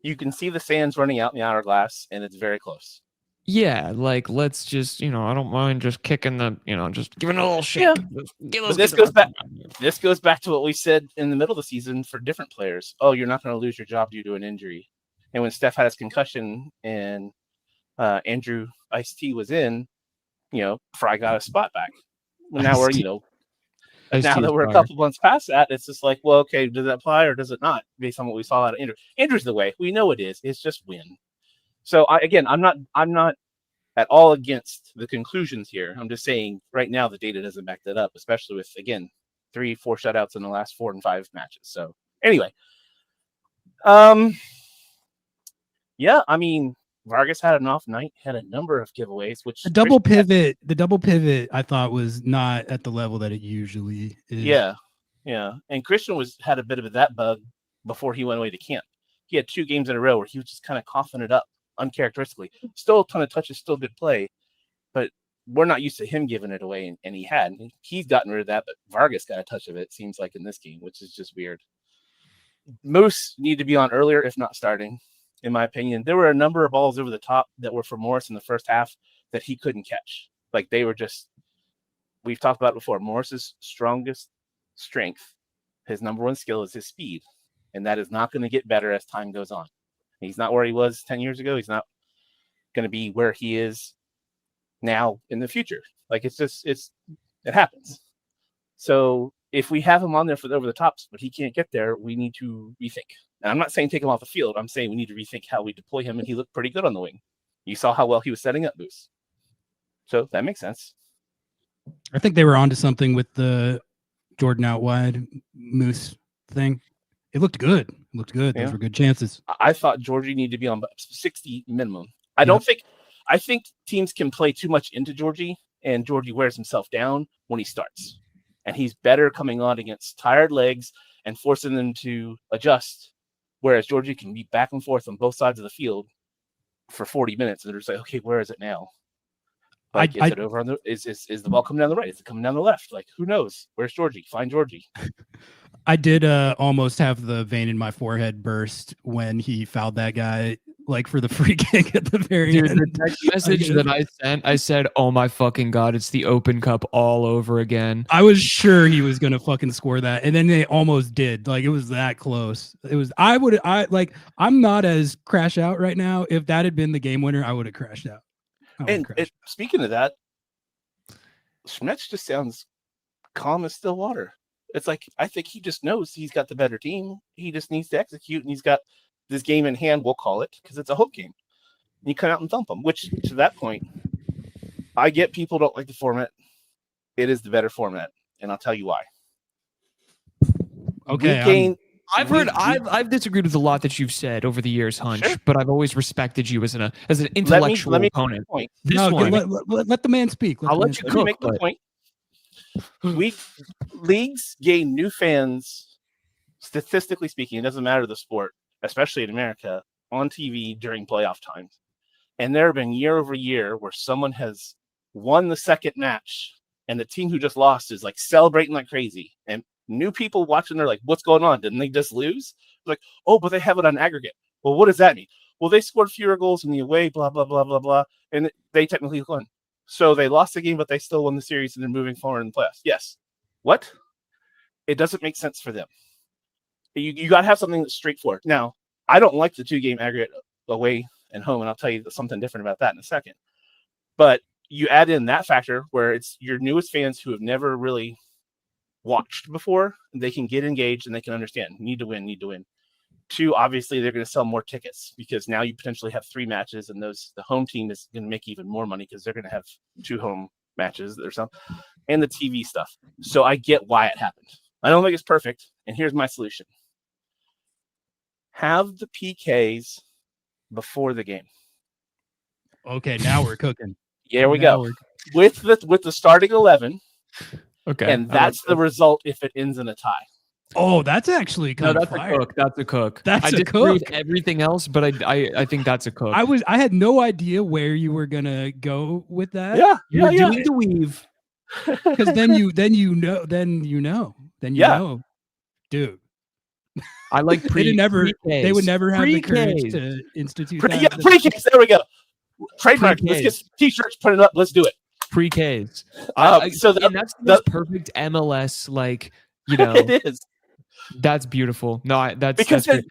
you can see the sands running out in the hourglass, and it's very close. Yeah, like let's just, I don't mind just kicking the, just giving a little shake. Yeah. But this goes back. This goes back to what we said in the middle of the season for different players. Oh, you're not going to lose your job due to an injury. And when Steph had his concussion and Andrew Ice-T was in, Fry got a spot back. Well, now we're, now that we're a couple months past that, it's just like, well, okay, does that apply or does it not? Based on what we saw out of Andrew. Andrew's the way. We know it is. It's just win. So I'm not at all against the conclusions here. I'm just saying right now the data doesn't back that up, especially with 3-4 shutouts in the last 4 and 5 matches. So anyway, yeah, I mean, Vargas had an off night, had a number of giveaways, which the double pivot I thought was not at the level that it usually is. Yeah. And Christian had a bit of that bug before he went away to camp. He had 2 games in a row where he was just kind of coughing it up uncharacteristically. Still a ton of touches, still good play, but we're not used to him giving it away, and he had. He's gotten rid of that, but Vargas got a touch of it, seems like, in this game, which is just weird. Moose need to be on earlier, if not starting. In my opinion, there were a number of balls over the top that were for Morris in the first half that he couldn't catch. Like they were just, we've talked about it before. Morris's strongest strength, his number one skill is his speed. And that is not going to get better as time goes on. He's not where he was 10 years ago. He's not going to be where he is now in the future. Like it happens. So if we have him on there for the over the tops, but he can't get there, we need to rethink. And I'm not saying take him off the field. I'm saying we need to rethink how we deploy him, and he looked pretty good on the wing. You saw how well he was setting up Moose. So that makes sense. I think they were onto something with the Jordan out wide Moose thing. It looked good. Those were good chances. I thought Georgie needed to be on 60 minimum. I think teams can play too much into Georgie, and Georgie wears himself down when he starts. And he's better coming on against tired legs and forcing them to adjust. Whereas Georgie can be back and forth on both sides of the field for 40 minutes, and they're just like, okay, where is it now? Like, is it over on the? Is the ball coming down the right? Is it coming down the left? Like, who knows? Where's Georgie? Find Georgie. I did almost have the vein in my forehead burst when he fouled that guy, like for the free kick at the very end. The text message that I sent, I said, "Oh my fucking god, it's the Open Cup all over again." I was sure he was gonna fucking score that, and then they almost did. Like it was that close. It was. I'm not as crash out right now. If that had been the game winner, I would have crashed out. And speaking of that, Schmetzer just sounds calm as still water. It's like, I think he just knows he's got the better team. He just needs to execute, and he's got this game in hand, we'll call it, because it's a home game. And you come out and thump them, which, to that point, I get people don't like the format. It is the better format, and I'll tell you why. Okay. I've disagreed with a lot that you've said over the years, Hunch, but I've always respected you as an intellectual opponent. Let the man speak. I'll let you make the point. Leagues gain new fans, statistically speaking. It doesn't matter the sport, especially in America, on TV during playoff times. And there have been year over year where someone has won the second match, and the team who just lost is like celebrating like crazy. And new people watching, they're like, "What's going on? Didn't they just lose?" Like, "Oh, but they have it on aggregate." Well, what does that mean? Well, they scored fewer goals in the away, blah blah blah blah blah, and they technically won. So they lost the game, but they still won the series, and they're moving forward in the playoffs. Yes. What? It doesn't make sense for them. You got to have something that's straightforward. Now, I don't like the 2-game aggregate away and home, and I'll tell you something different about that in a second. But you add in that factor where it's your newest fans who have never really watched before, they can get engaged and they can understand need to win. 2, obviously they're going to sell more tickets because now you potentially have 3 matches, and the home team is going to make even more money because they're going to have 2 home matches or something, and the TV stuff. So I get why it happened. I don't think it's perfect, and here's my solution: have the PKs before the game. Okay, now we're cooking. Here we go with the starting 11. Okay, and that's the result if it ends in a tie. Oh, that's actually kind of fire. That's a cook. That's I a disagree with cook. everything else, but I think that's a cook. I had no idea where you were gonna go with that. You're doing the weave. Because then you know, dude. I like they would never have the courage pre-Ks. to institute pre-Ks. There we go. Trademark. Let's get t-shirts, put it up. Let's do it. Pre-Ks. So and that's the perfect MLS, like, you know. It is. That's beautiful. No, that's because that's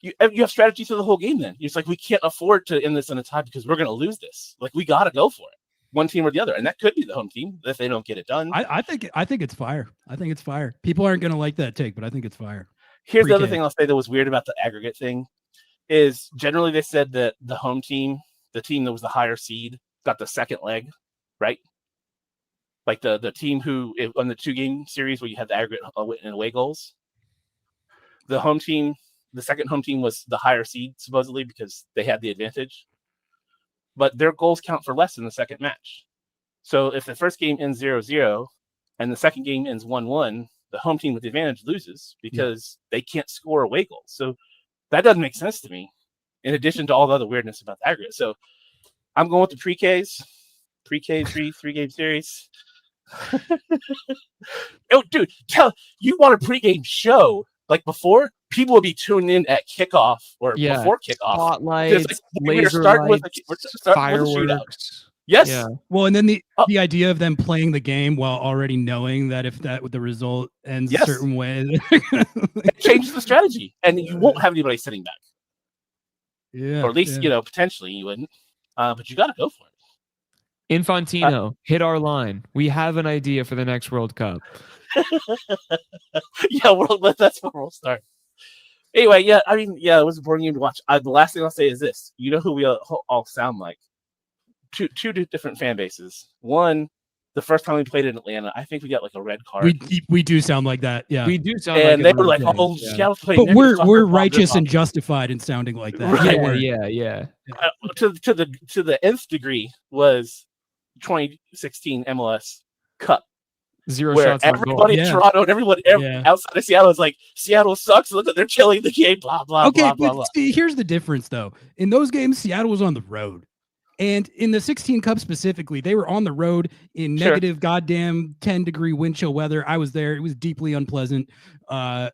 you have strategy through the whole game. Then it's like we can't afford to end this in a tie because we're going to lose this. Like we got to go for it, one team or the other, and that could be the home team if they don't get it done. I think it's fire. I think it's fire. People aren't going to like that take, but I think it's fire. Here's the other thing I'll say that was weird about the aggregate thing is generally they said that the home team, the team that was the higher seed, got the second leg, right? Like the team who on the 2-game series where you had the aggregate and away goals, the home team, the second home team was the higher seed supposedly because they had the advantage, but their goals count for less in the second match. So if the first game ends 0-0 and the second game ends 1-1, the home team with the advantage loses because they can't score away goals. So that doesn't make sense to me. In addition to all the other weirdness about the aggregate, so I'm going with the pre-Ks, 3-game series. Oh, dude, you want a pregame show like before? People would be tuning in at kickoff or before kickoff. Spotlights, laser lights, fireworks. Yes. Yeah. Well, and then the idea of them playing the game while already knowing that if the result ends a certain way, it changes the strategy, and you won't have anybody sitting back. Yeah. Or at least potentially you wouldn't, but you got to go for it. Infantino, hit our line. We have an idea for the next World Cup. That's where we'll start. Anyway, it was a boring game to watch. The last thing I'll say is this: you know who we all sound like? Two different fan bases. One, the first time we played in Atlanta, I think we got like a red card. We do sound like that. Yeah, we do sound. And like they were like, "Oh, Seattle's playing." But we're righteous and justified in sounding like that. Right. Yeah. To the nth degree was 2016 MLS Cup. 0 where shots on goal. Everybody in Toronto and everyone outside of Seattle is like, Seattle sucks. Look, they're killing the game. Blah blah blah blah blah. See, here's the difference though. In those games, Seattle was on the road. And in the 16 Cup specifically, they were on the road in negative goddamn 10-degree wind chill weather. I was there. It was deeply unpleasant. And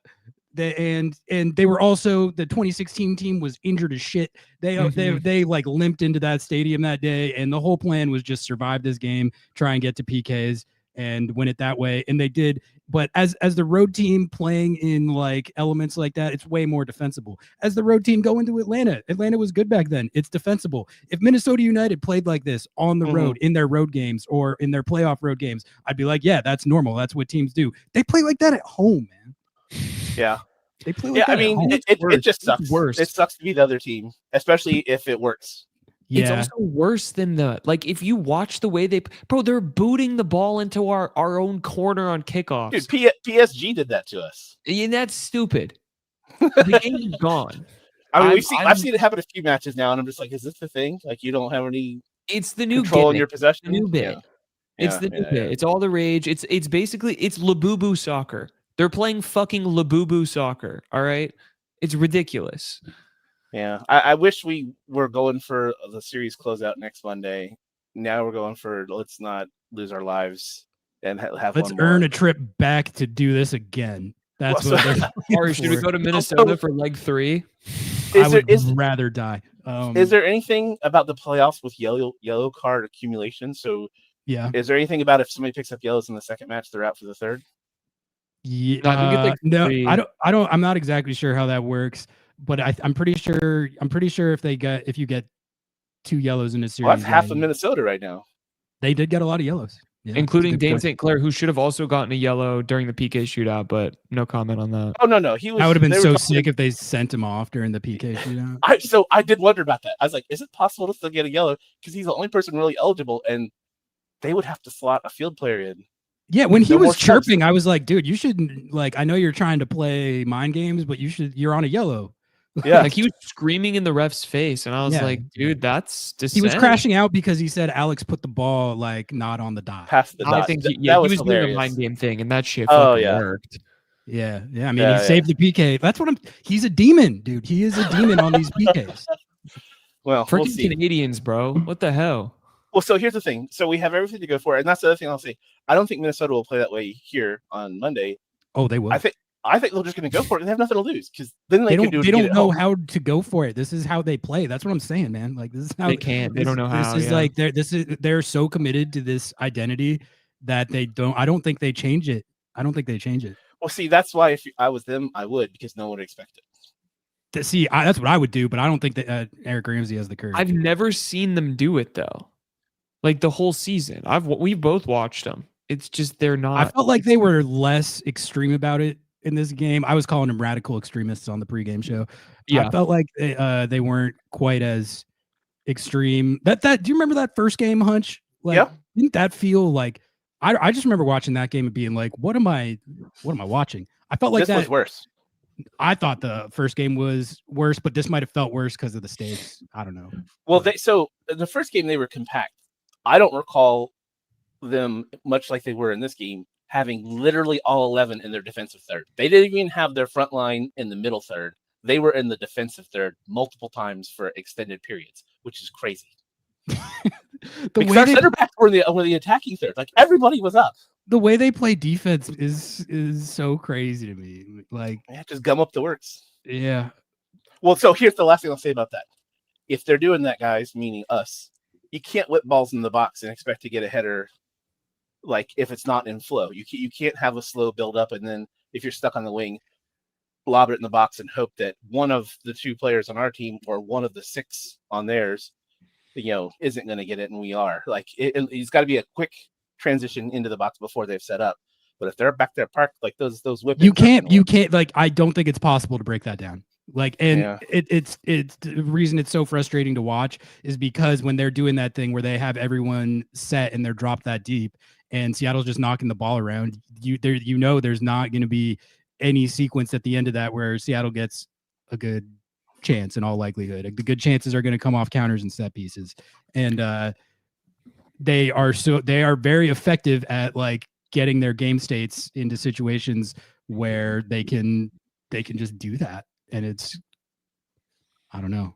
they were also, the 2016 team was injured as shit. They like limped into that stadium that day, and the whole plan was just survive this game, try and get to PKs and win it that way. And they did. But as the road team playing in like elements like that, it's way more defensible. As the road team go into Atlanta was good back then. It's defensible. If Minnesota United played like this on the road in their road games or in their playoff road games, I'd be like, yeah, that's normal. That's what teams do. They play like that at home, man. Yeah. They play like that I mean, it just sucks. It sucks to be the other team, especially if it works. Yeah. It's also worse than like if you watch the way they're booting the ball into our own corner on kickoffs. Dude, PSG did that to us. And that's stupid. The game's gone. I mean, I've seen it happen a few matches now, and I'm just like, is this the thing? Like, you don't have any it's the new control in your possession? The new bit. It's the new bit. It's all the rage. It's basically Labubu soccer. They're playing fucking Labubu soccer. All right? It's ridiculous. Yeah, I wish we were going for the series closeout next Monday. Now we're going for let's not lose our lives and have. Let's earn a trip back to do this again. That's what they're. Or should we go to Minnesota for leg 3? I would rather die. Is there anything about the playoffs with yellow card accumulation? So is there anything about if somebody picks up yellows in the second match, they're out for the third? Yeah, no, I don't. I'm not exactly sure how that works. but I'm pretty sure if you get 2 yellows in a series, Well, that's half of Minnesota right now. They did get a lot of yellows. Yeah, including Dane St. Clair, who should have also gotten a yellow during the PK shootout, but no comment on that. Oh no, he was. That would have been so sick if they sent him off during the PK shootout. So I did wonder about that. I was like, is it possible to still get a yellow? Because he's the only person really eligible, and they would have to slot a field player in. Yeah, when he was chirping, I was like, dude, you shouldn't, like, I know you're trying to play mind games, but you're on a yellow. Yeah. Like he was screaming in the ref's face, and I was like, dude, that's dissent. He was crashing out because he said Alex put the ball like not on the dot. Past the dot. I think he was doing a mind game thing, and that shit worked. Yeah. I mean, he saved the PK. That's what he's a demon, dude. He is a demon on these PKs. Well, freaking we'll see. Canadians, bro. What the hell? Well, so here's the thing. So we have everything to go for, and that's the other thing I'll say. I don't think Minnesota will play that way here on Monday. Oh, they will. I think they're just going to go for it and they have nothing to lose because then they don't know how to go for it. This is how they play. That's what I'm saying, man. Like this is how they can't. They don't know how. This is like they're so committed to this identity that they don't. I don't think they change it. Well, see, that's why if I was them, I would because no one would expect it. See, that's what I would do, but I don't think that Eric Ramsay has the courage. I've never seen them do it though. Like the whole season, we've both watched them. It's just they're not. I felt like they were less extreme about it in this game. I was calling them radical extremists on the pregame show. Yeah, I felt like they weren't quite as extreme. That do you remember that first game, Hunch? Like, yeah. Didn't that feel like? I just remember watching that game and being like, what am I watching? I felt like this was worse. I thought the first game was worse, but this might have felt worse because of the stakes. I don't know. Well, so the first game they were compact. I don't recall them much like they were in this game having literally all 11 in their defensive third. They didn't even have their front line in the middle third. They were in the defensive third multiple times for extended periods, which is crazy. Because our center backs were the attacking third. Like everybody was up. The way they play defense is so crazy to me. Like, just gum up the works. Yeah. Well, so here's the last thing I'll say about that. If they're doing that, guys, meaning us, you can't whip balls in the box and expect to get a header. Like if it's not in flow, you can't have a slow build up, and then if you're stuck on the wing, lob it in the box and hope that one of the 2 players on our team or one of the 6 on theirs, isn't going to get it, and we are. Like it's got to be a quick transition into the box before they've set up. But if they're back there parked like those whipping, you can't like I don't think it's possible to break that down. Like, and it's the reason it's so frustrating to watch is because when they're doing that thing where they have everyone set and they're dropped that deep and Seattle's just knocking the ball around, there's not going to be any sequence at the end of that where Seattle gets a good chance in all likelihood. The good chances are going to come off counters and set pieces. And they are very effective at like getting their game states into situations where they can just do that. And it's, I don't know.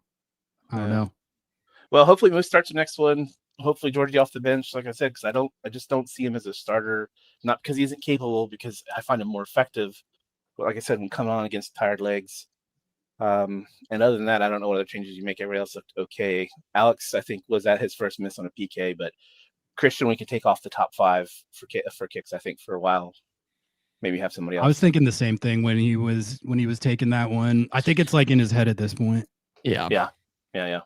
Well, hopefully Moose starts the next one. Hopefully Georgie off the bench, like I said, because I just don't see him as a starter. Not because he isn't capable, because I find him more effective. But like I said, when coming on against tired legs. And other than that, I don't know what other changes you make. Everybody else looked okay. Alex, I think, was at his first miss on a PK, but Christian, we could take off the top 5 for kicks. I think for a while. Maybe have somebody else. I was thinking the same thing when he was taking that one. I think it's like in his head at this point. Yeah. And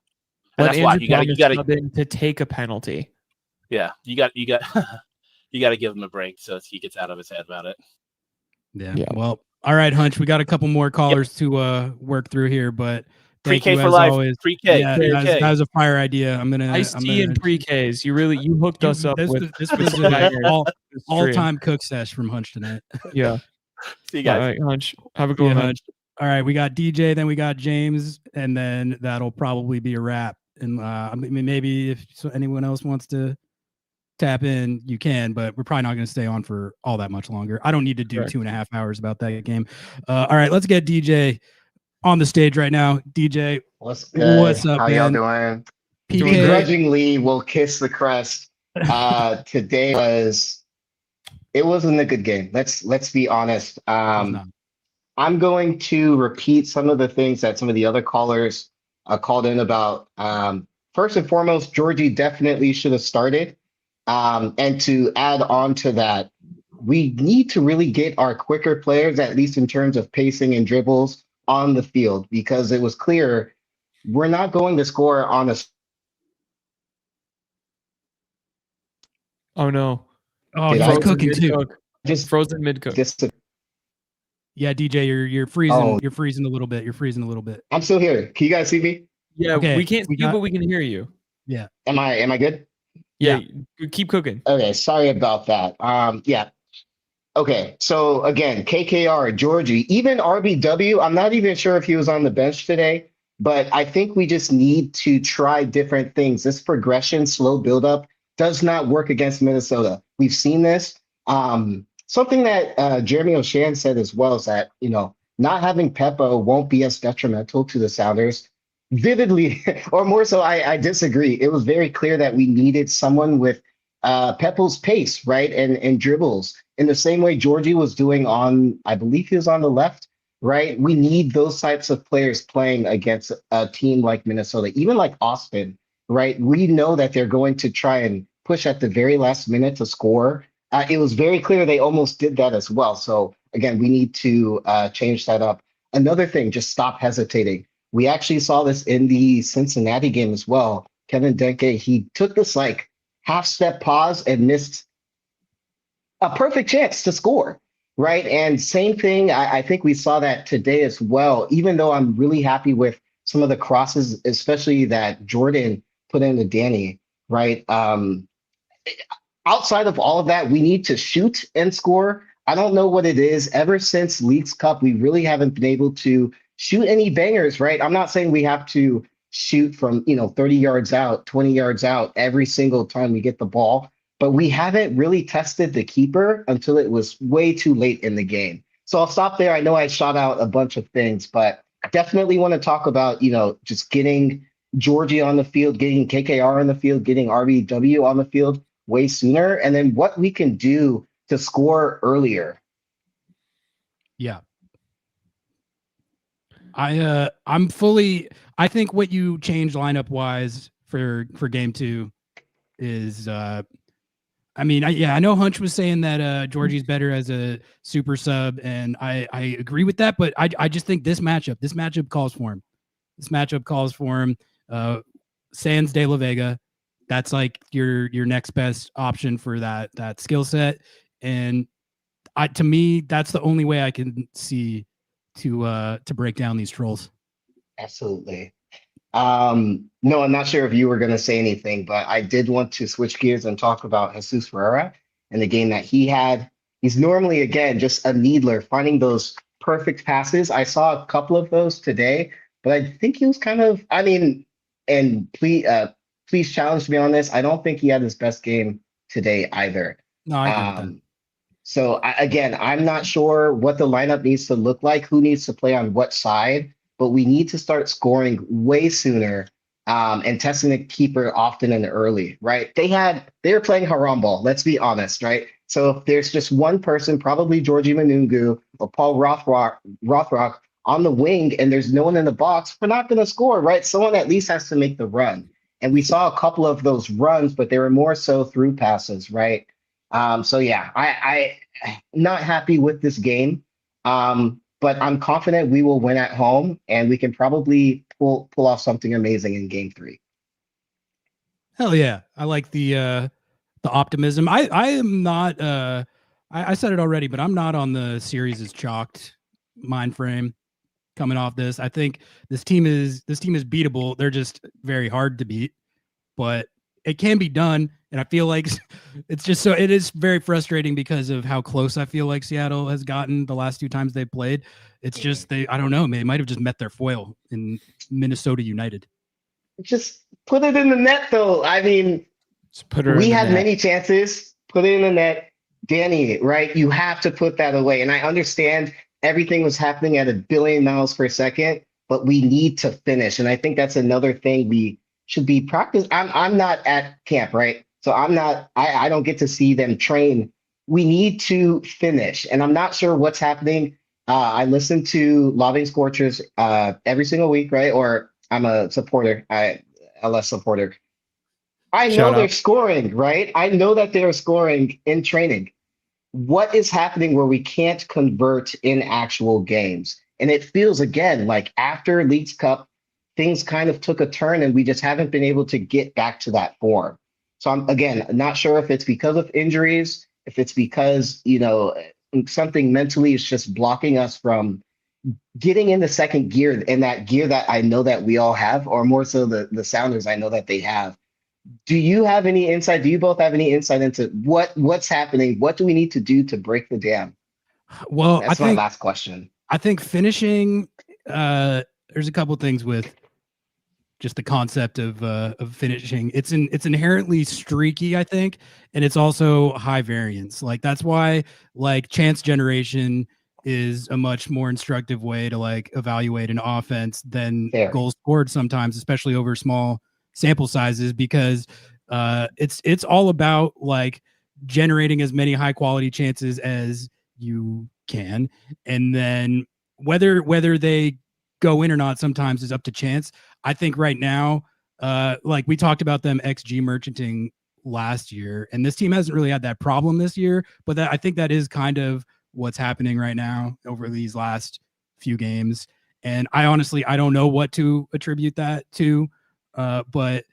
but that's why you got to take a penalty. Yeah, you got you got to give him a break so he gets out of his head about it. Yeah. Well, all right, Hunch. We got a couple more callers to work through here, but pre-K for life. Always. Pre-K. Yeah, that was a fire idea. Iced tea and pre-Ks. You hooked us up with this was an all-time cook sesh from Hunch ttonight. Yeah. See you guys. All right, Hunch. Have a good one, Hunch. All right, we got DJ, then we got James, and then that'll probably be a wrap. And I mean, maybe if anyone else wants to tap in, you can, but we're probably not going to stay on for all that much longer. I don't need to do 2.5 hours about that game. All right, let's get DJ on the stage right now. DJ, what's good? What's up, How man? y'all doing? PK. Begrudgingly, we'll kiss the crest. Today wasn't a good game. Let's be honest. I'm going to repeat some of the things that some of the other callers called in about. First and foremost, Georgie definitely should have started. And to add on to that, we need to really get our quicker players, at least in terms of pacing and dribbles, on the field because it was clear we're not going to score on a. Oh no. Oh, Did he's I cooking too. mid-cook. just Frozen mid-cook. Yeah, DJ, you're freezing. Oh. You're freezing a little bit. You're freezing a little bit. I'm still here. Can you guys see me? Yeah, Okay, we can't see we you, got- but we can hear you. Yeah. Am I good? Yeah, keep cooking. Okay, sorry about that. Yeah. Okay, so again, KKR, Georgie, even RBW, I'm not even sure if he was on the bench today, but I think we just need to try different things. This progression, slow buildup does not work against Minnesota. We've seen this. Something that Jeremy O'Shan said as well is that, not having Peppo won't be as detrimental to the Sounders. Vividly, or more so, I disagree. It was very clear that we needed someone with Peppo's pace, right? And dribbles in the same way Georgie was doing on, I believe he was on the left, right? We need those types of players playing against a team like Minnesota, even like Austin, right? We know that they're going to try and push at the very last minute to score. It was very clear they almost did that as well. So again, we need to change that up. Another thing, just stop hesitating. We actually saw this in the Cincinnati game as well. Kevin Denke, he took this like half step pause and missed a perfect chance to score, right? And same thing, I think we saw that today as well, even though I'm really happy with some of the crosses, especially that Jordan put into Danny, right? Outside of all of that, we need to shoot and score. I don't know what it is. Ever since Leagues Cup, we really haven't been able to shoot any bangers, right? I'm not saying we have to shoot from 30 yards out, 20 yards out every single time we get the ball, but we haven't really tested the keeper until it was way too late in the game. So I'll stop there. I know I shot out a bunch of things, but definitely want to talk about, just getting Georgie on the field, getting KKR on the field, getting RBW on the field way sooner, and then what we can do to score earlier. Yeah. I think what you changed lineup wise for game 2 is I know Hunch was saying that Georgie's better as a super sub, and I agree with that, but I just think this matchup calls for him. This matchup calls for him. Sans De La Vega, that's like your next best option for that skill set, and to me, that's the only way I can see to break down these trolls. Absolutely. No, I'm not sure if you were going to say anything, but I did want to switch gears and talk about Jesus Ferreira and the game that he had. He's normally, again, just a needler, finding those perfect passes. I saw a couple of those today, but I think he was kind of, and please challenge me on this. I don't think he had his best game today either. No, I agree with that. So again, I'm not sure what the lineup needs to look like, who needs to play on what side, but we need to start scoring way sooner and testing the keeper often and early, right? They were playing haram ball, let's be honest, right? So if there's just one person, probably Georgie Manungu or Paul Rothrock on the wing, and there's no one in the box, we're not going to score, right? Someone at least has to make the run. And we saw a couple of those runs, but they were more so through passes, right? So yeah, I'm not happy with this game, but I'm confident we will win at home, and we can probably pull off something amazing in game 3. Hell yeah, I like the optimism. I am not. I said it already, but I'm not on the series is chalked mind frame coming off this. I think this team is beatable. They're just very hard to beat, but it can be done. And I feel like it is very frustrating because of how close I feel like Seattle has gotten the last 2 times they played. It's just, I don't know, they might have just met their foil in Minnesota United. Just put it in the net though. We had many chances, put it in the net. Danny, right? You have to put that away. And I understand everything was happening at 1 billion miles per second, but we need to finish. And I think that's another thing we should be practiced. I'm not at camp, right? So I don't get to see them train. We need to finish. And I'm not sure what's happening. I listen to Lobbing Scorchers every single week, right? Or I'm a supporter, LS supporter. I know they're scoring, right? I know that they're scoring in training. What is happening where we can't convert in actual games? And it feels again like after Leagues Cup, things kind of took a turn and we just haven't been able to get back to that form. So I'm again not sure if it's because of injuries, if it's because, something mentally is just blocking us from getting in the second gear, in that gear that I know that we all have, or more so the Sounders I know that they have. Do you have any insight? Do you both have any insight into what's happening? What do we need to do to break the dam? Well, That's my last question. I think finishing, there's a couple things with just the concept of finishing. It's inherently streaky, I think, and it's also high variance. Like that's why like chance generation is a much more instructive way to like evaluate an offense than goals scored sometimes, especially over small sample sizes, because it's all about like generating as many high quality chances as you can, and then whether they go in or not sometimes is up to chance. I think right now, like we talked about them XG merchanting last year, and this team hasn't really had that problem this year, but I think that is kind of what's happening right now over these last few games. And I don't know what to attribute that to, but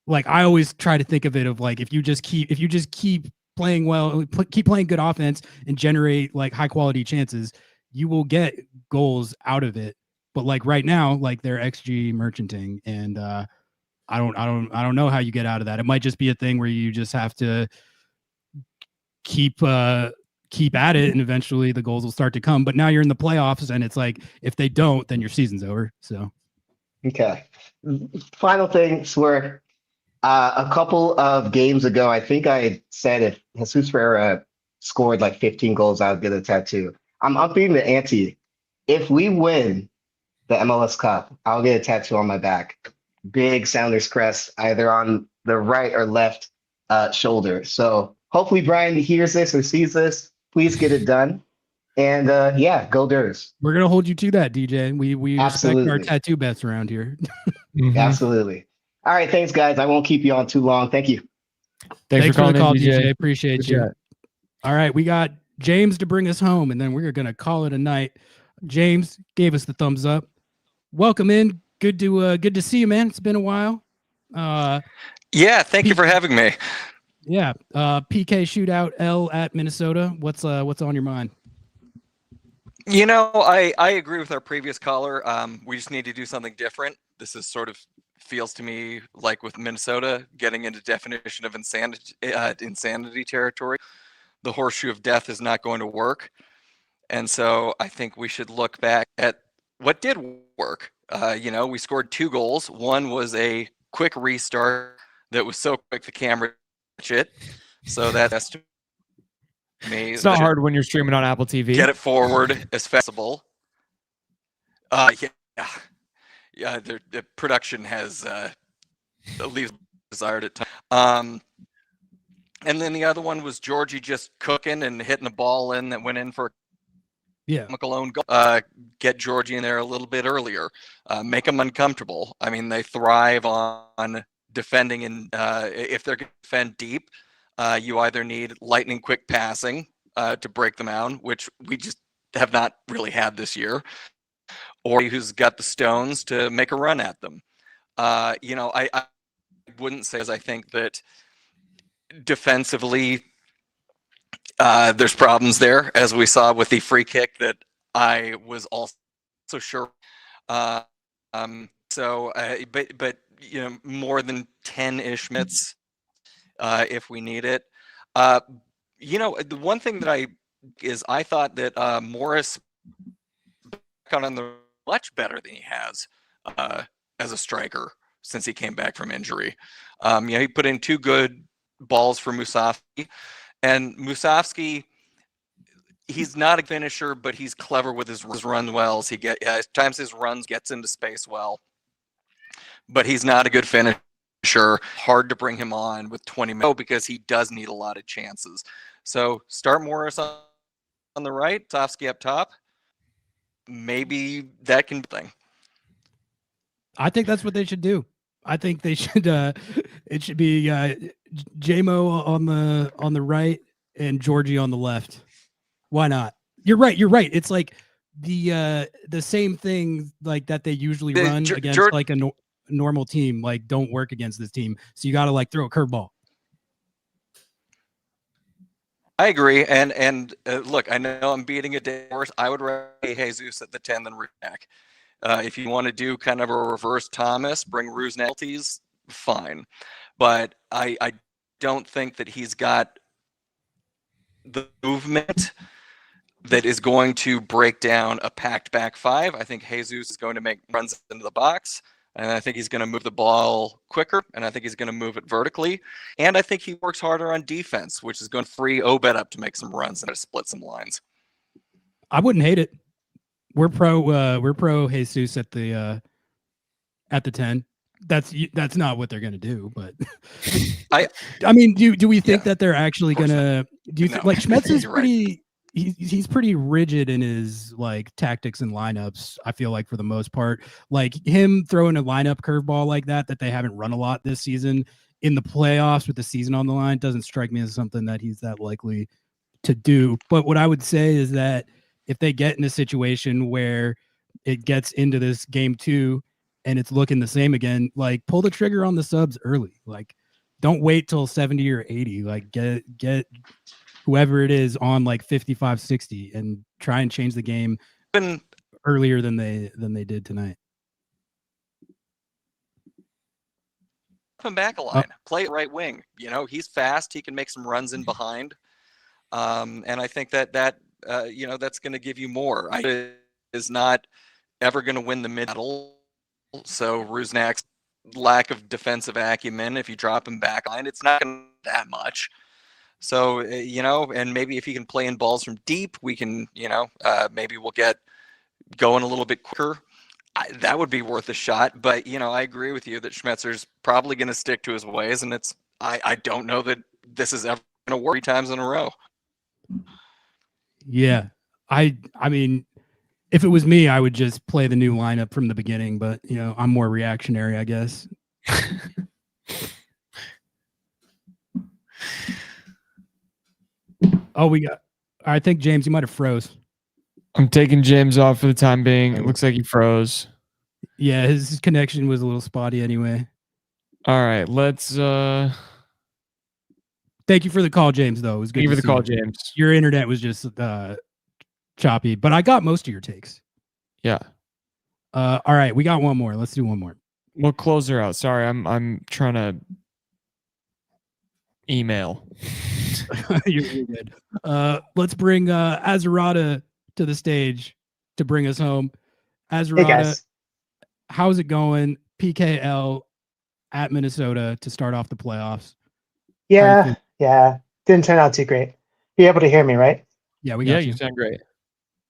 like I always try to think of it of like if you just keep playing well, keep playing good offense and generate like high quality chances, you will get goals out of it. But like right now, like they're XG merchanting, and I don't know how you get out of that. It might just be a thing where you just have to keep at it, and eventually the goals will start to come. But now you're in the playoffs, and it's like if they don't, then your season's over. So okay. Final thing, swear. A couple of games ago, I think I said if Jesus Ferreira scored like 15 goals, I would get a tattoo. I'm upping the ante. If we win the MLS Cup, I'll get a tattoo on my back. Big Sounders crest, either on the right or left shoulder. So hopefully Brian hears this or sees this. Please get it done. And yeah, go Durs. We're gonna hold you to that, DJ. We respect our Absolutely. tattoo bets around here. Absolutely. All right, thanks guys. I won't keep you on too long. Thank you. Thanks for the calling call, in, DJ. Appreciate Good you. chat. All right, we got James to bring us home, and then we're gonna call it a night. James gave us the thumbs up. Welcome in. Good to see you, man. It's been a while. Yeah, thank you for having me. Yeah. PK Shootout L at Minnesota. What's on your mind? You know, I agree with our previous caller. We just need to do something different. This is sort of feels to me like with Minnesota getting into definition of insanity territory. The horseshoe of death is not going to work. And so I think we should look back at what did work. We scored 2 goals. One was a quick restart that was so quick the camera it. So that's to me. It's not hard when you're streaming on Apple TV. Get it forward as fast as possible. Yeah. The production has leaves desired at times. And then the other one was Georgie just cooking and hitting a ball in that went in for a own goal. Get Georgie in there a little bit earlier. Make them uncomfortable. I mean, they thrive on defending, and if they're going to defend deep, you either need lightning quick passing to break them out, which we just have not really had this year, or who's got the stones to make a run at them. I wouldn't say, as I think that defensively there's problems there, as we saw with the free kick that I was also sure. But more than 10-ish minutes if we need it. The one thing that I thought that Morris got on the much better than he has as a striker since he came back from injury. He put in 2 good balls for Musovski, and Musovski, he's not a finisher, but he's clever with his run wells. At times his runs gets into space well, but he's not a good finisher. Hard to bring him on with 20 minutes because he does need a lot of chances. So start Morris on the right, Musovski up top. Maybe that can be a thing. I think that's what they should do. I think they should. It should be JMO on the right and Georgie on the left. Why not? You're right. It's like the same thing like that they usually The- run Ge- against George- like a normal team, like don't work against this team. So you got to like throw a curveball. I agree, and look, I know I'm beating a dead horse. I would rather Jesus at the 10 than Rusnak. If you want to do kind of a reverse Thomas, bring Rusnak, fine. But I don't think that he's got the movement that is going to break down a packed back five. I think Jesus is going to make runs into the box, and I think he's going to move the ball quicker, and I think he's going to move it vertically. And I think he works harder on defense, which is going to free Obed up to make some runs and to split some lines. I wouldn't hate it. We're pro Jesus at the 10. That's not what they're gonna do, but I mean, do we think that they're actually gonna do you think like Schmetzer's pretty he's pretty rigid in his like tactics and lineups, I feel like for the most part. Like him throwing a lineup curveball like that they haven't run a lot this season in the playoffs with the season on the line doesn't strike me as something that he's that likely to do. But what I would say is that if they get in a situation where it gets into this game 2 and it's looking the same again, like pull the trigger on the subs early. Like don't wait till 70 or 80. Like get whoever it is on like 55, 60 and try and change the game earlier than they did tonight. Him back a line, play right wing. You know, he's fast. He can make some runs in behind. And I think that that's going to give you more. Is not ever going to win the mid battle. So Rusnak's lack of defensive acumen, if you drop him back line, it's not going to that much. So, and maybe if he can play in balls from deep, we can, maybe we'll get going a little bit quicker. That would be worth a shot. But, I agree with you that Schmetzer's probably going to stick to his ways. And I don't know that this is ever going to work 3 times in a row. Yeah. I mean, if it was me, I would just play the new lineup from the beginning, but I'm more reactionary, I guess. I think James, you might have froze. I'm taking James off for the time being. It looks like he froze. Yeah, his connection was a little spotty anyway. All right, let's thank you for the call, James, though. It was good. Thank you for the call, you. James. Your internet was just choppy, but I got most of your takes. Yeah. All right, we got one more. Let's do one more. We'll close her out. Sorry, I'm trying to email. You're good. Let's bring Azarada to the stage to bring us home. Azarada, how's it going? PKL at Minnesota to start off the playoffs. Yeah. Didn't turn out too great. You're able to hear me, right? Yeah, we got you sound great.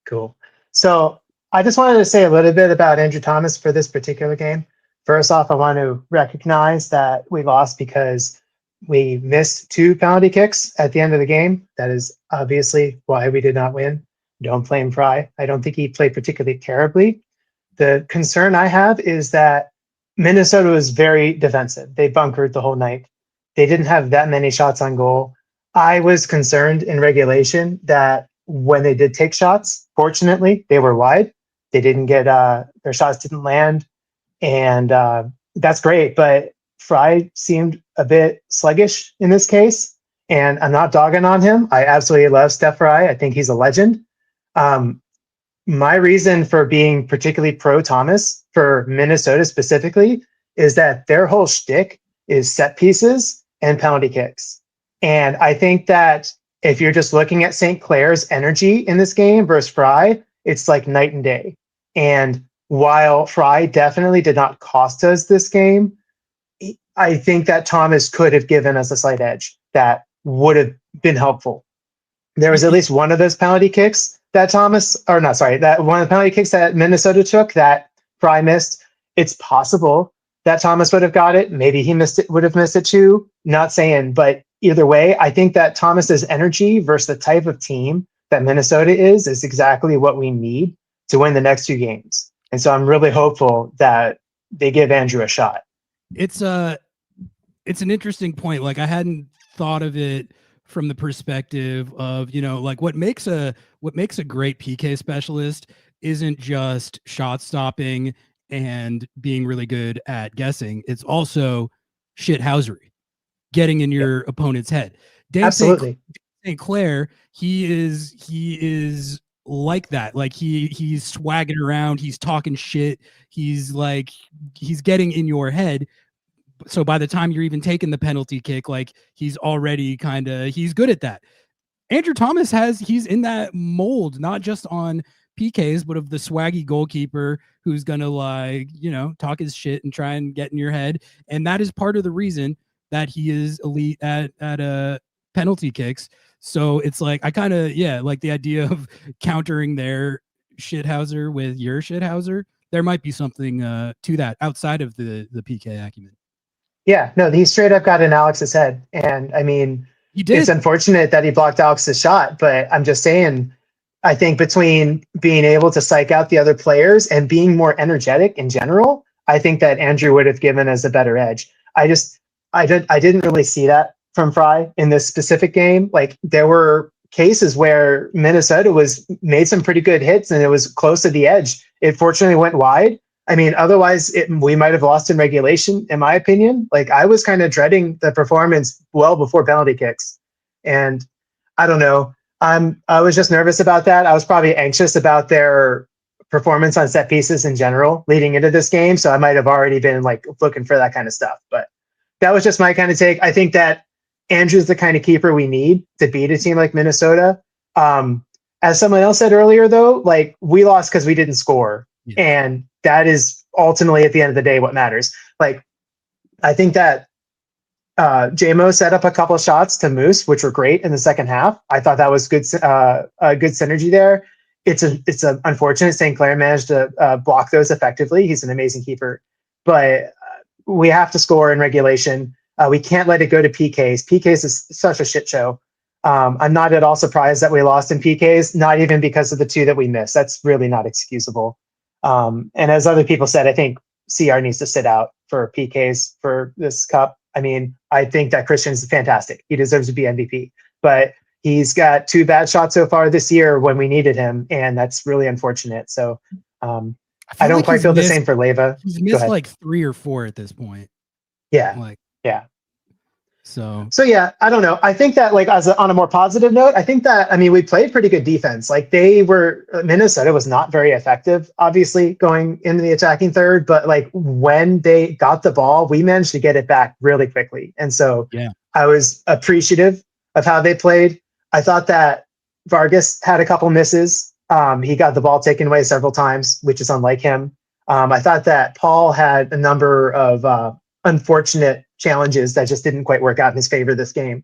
Cool. So I just wanted to say a little bit about Andrew Thomas for this particular game. First off, I want to recognize that we lost because we missed 2 penalty kicks at the end of the game. That is obviously why we did not win. Don't blame Fry. I don't think he played particularly terribly. The concern I have is that Minnesota was very defensive. They bunkered the whole night. They didn't have that many shots on goal. I was concerned in regulation that when they did take shots, fortunately, they were wide. They didn't get their shots didn't land, and that's great. But Fry seemed a bit sluggish in this case, and I'm not dogging on him. I absolutely love Steph Fry. I think he's a legend. My reason for being particularly pro Thomas for Minnesota specifically is that their whole shtick is set pieces and penalty kicks. And I think that if you're just looking at St. Clair's energy in this game versus Fry, it's like night and day. And while Fry definitely did not cost us this game, I think that Thomas could have given us a slight edge that would have been helpful. There was at least one of those penalty kicks that that one of the penalty kicks that Minnesota took that Fry missed. It's possible that Thomas would have got it. Maybe he would have missed it too. Not saying, but either way, I think that Thomas's energy versus the type of team that Minnesota is exactly what we need to win the next 2 games. And so I'm really hopeful that they give Andrew a shot. It's an interesting point. Like I hadn't thought of it from the perspective of, like what makes a great PK specialist isn't just shot stopping and being really good at guessing. It's also shithousery, getting in your opponent's head. Absolutely. St. Clair, he is like that. Like he's swagging around, he's talking shit, he's getting in your head. So by the time you're even taking the penalty kick, like he's already he's good at that. Andrew Thomas he's in that mold, not just on PKs, but of the swaggy goalkeeper who's gonna talk his shit and try and get in your head. And that is part of the reason that he is elite at penalty kicks. So it's like I like the idea of countering their shithouser with your shithouser. There might be something to that outside of the PK acumen. Yeah, no, he straight up got in Alex's head. And I mean, he did. It's unfortunate that he blocked Alex's shot, but I'm just saying, I think between being able to psych out the other players and being more energetic in general, I think that Andrew would have given us a better edge. I didn't really see that from Fry in this specific game. Like there were cases where Minnesota made some pretty good hits and it was close to the edge. It fortunately went wide. I mean, otherwise we might have lost in regulation, in my opinion. Like I was kind of dreading the performance well before penalty kicks. And I don't know. I was just nervous about that. I was probably anxious about their performance on set pieces in general leading into this game. So I might have already been like looking for that kind of stuff. But that was just my kind of take. I think that Andrew's the kind of keeper we need to beat a team like Minnesota. As someone else said earlier, though, like we lost because we didn't score. Yeah. And that is ultimately at the end of the day what matters. Like I think that JMO set up a couple of shots to Moose, which were great in the second half. I thought that was good, a good synergy there. It's unfortunate St. Clair managed to block those effectively. He's an amazing keeper, but we have to score in regulation. We can't let it go to PKs. PKs is such a shit show. I'm not at all surprised that we lost in PKs, not even because of the two that we missed. That's really not excusable. And as other people said, I think CR needs to sit out for PKs for this cup. I mean, I think that Christian's fantastic. He deserves to be MVP, but he's got 2 bad shots so far this year when we needed him, and that's really unfortunate. So I don't quite feel the same for Leyva. He's missed like 3 or 4 at this point. Yeah. Yeah. So yeah, I don't know. I think that like on a more positive note, I think that, I mean, we played pretty good defense. Like Minnesota was not very effective, obviously going into the attacking third, but like when they got the ball, we managed to get it back really quickly. And so I was appreciative of how they played. I thought that Vargas had a couple misses. He got the ball taken away several times, which is unlike him. I thought that Paul had a number of unfortunate challenges that just didn't quite work out in his favor this game.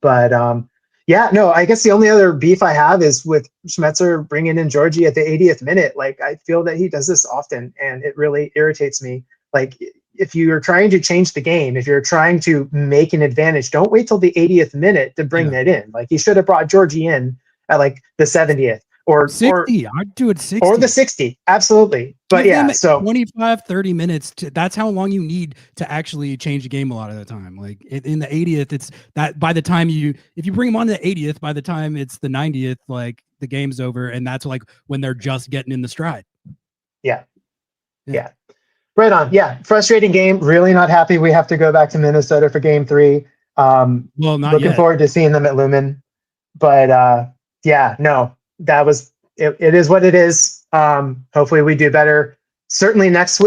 But I guess the only other beef I have is with Schmetzer bringing in Georgie at the 80th minute. Like I feel that he does this often and it really irritates me. Like if you're trying to change the game, if you're trying to make an advantage, don't wait till the 80th minute to bring that in. Like he should have brought Georgie in at like the 70th or 60. I'd do it 60 or the 60. Absolutely. But so 25, 30 minutes. That's how long you need to actually change the game a lot of the time. Like in the 80th, it's that by the time if you bring them on to the 80th, by the time it's the 90th, like the game's over. And that's like when they're just getting in the stride. Yeah. Right on. Yeah. Frustrating game. Really not happy we have to go back to Minnesota for game 3. Looking forward to seeing them at Lumen. But that was it is what it is. Hopefully we do better. Certainly next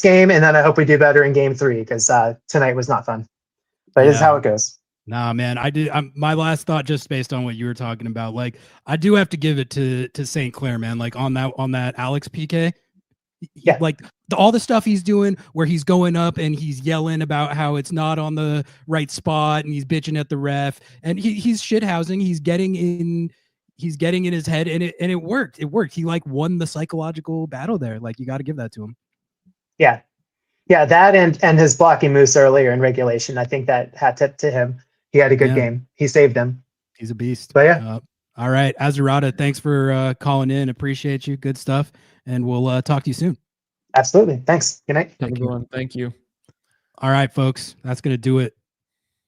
game, and then I hope we do better in game 3 because tonight was not fun. But this is how it goes. Nah, man, my last thought, just based on what you were talking about, like I do have to give it to St. Clair, man. Like on that Alex PK, like all the stuff he's doing, where he's going up and he's yelling about how it's not on the right spot, and he's bitching at the ref, and he's shithousing. He's getting in his head, and it worked. It worked. He like won the psychological battle there. Like you got to give that to him. Yeah, that and his blocking Moose earlier in regulation. I think that hat tip to him. He had a good game. He saved them. He's a beast. But all right, Azurata, thanks for calling in. Appreciate you. Good stuff, and we'll talk to you soon. Absolutely. Thanks. Good night. Everyone, thank you. All right, folks, that's gonna do it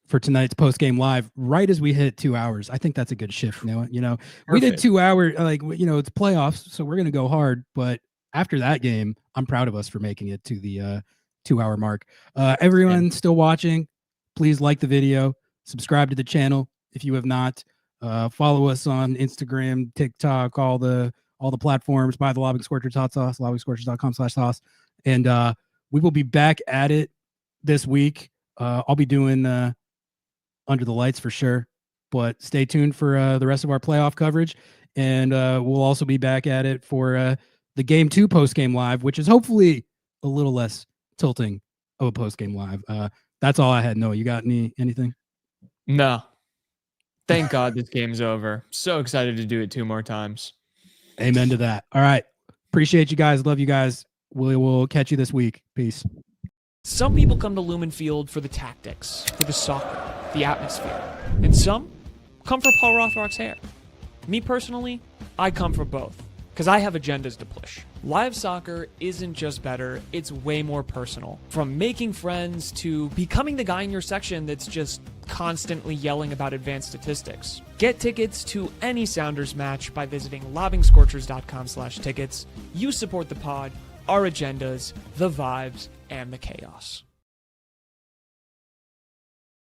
for tonight's post-game live right as we hit 2 hours. I think that's a good shift. We did Perfect. 2 hour, it's playoffs, so we're going to go hard. But after that game, I'm proud of us for making it to the 2 hour mark. Everyone still watching, please like the video, subscribe to the channel if you have not. Follow us on Instagram, TikTok, all the platforms. Buy the Lobbing Scorchers hot sauce, lobbingscorchers.com/sauce. And we will be back at it this week. I'll be doing Under the Lights for sure, but stay tuned for the rest of our playoff coverage. And we'll also be back at it for the Game 2 post-game live, which is hopefully a little less tilting of a post-game live. That's all I had. Noah, you got anything? No. Thank God this game's over. So excited to do it 2 more times. Amen to that. All right. Appreciate you guys. Love you guys. We will catch you this week. Peace. Some people come to Lumen Field for the tactics, for the soccer, the atmosphere. And some come for Paul Rothrock's hair. Me personally, I come for both, because I have agendas to push. Live soccer isn't just better, it's way more personal. From making friends to becoming the guy in your section that's just constantly yelling about advanced statistics. Get tickets to any Sounders match by visiting lobbingscorchers.com/tickets. You support the pod, our agendas, the vibes, and the chaos.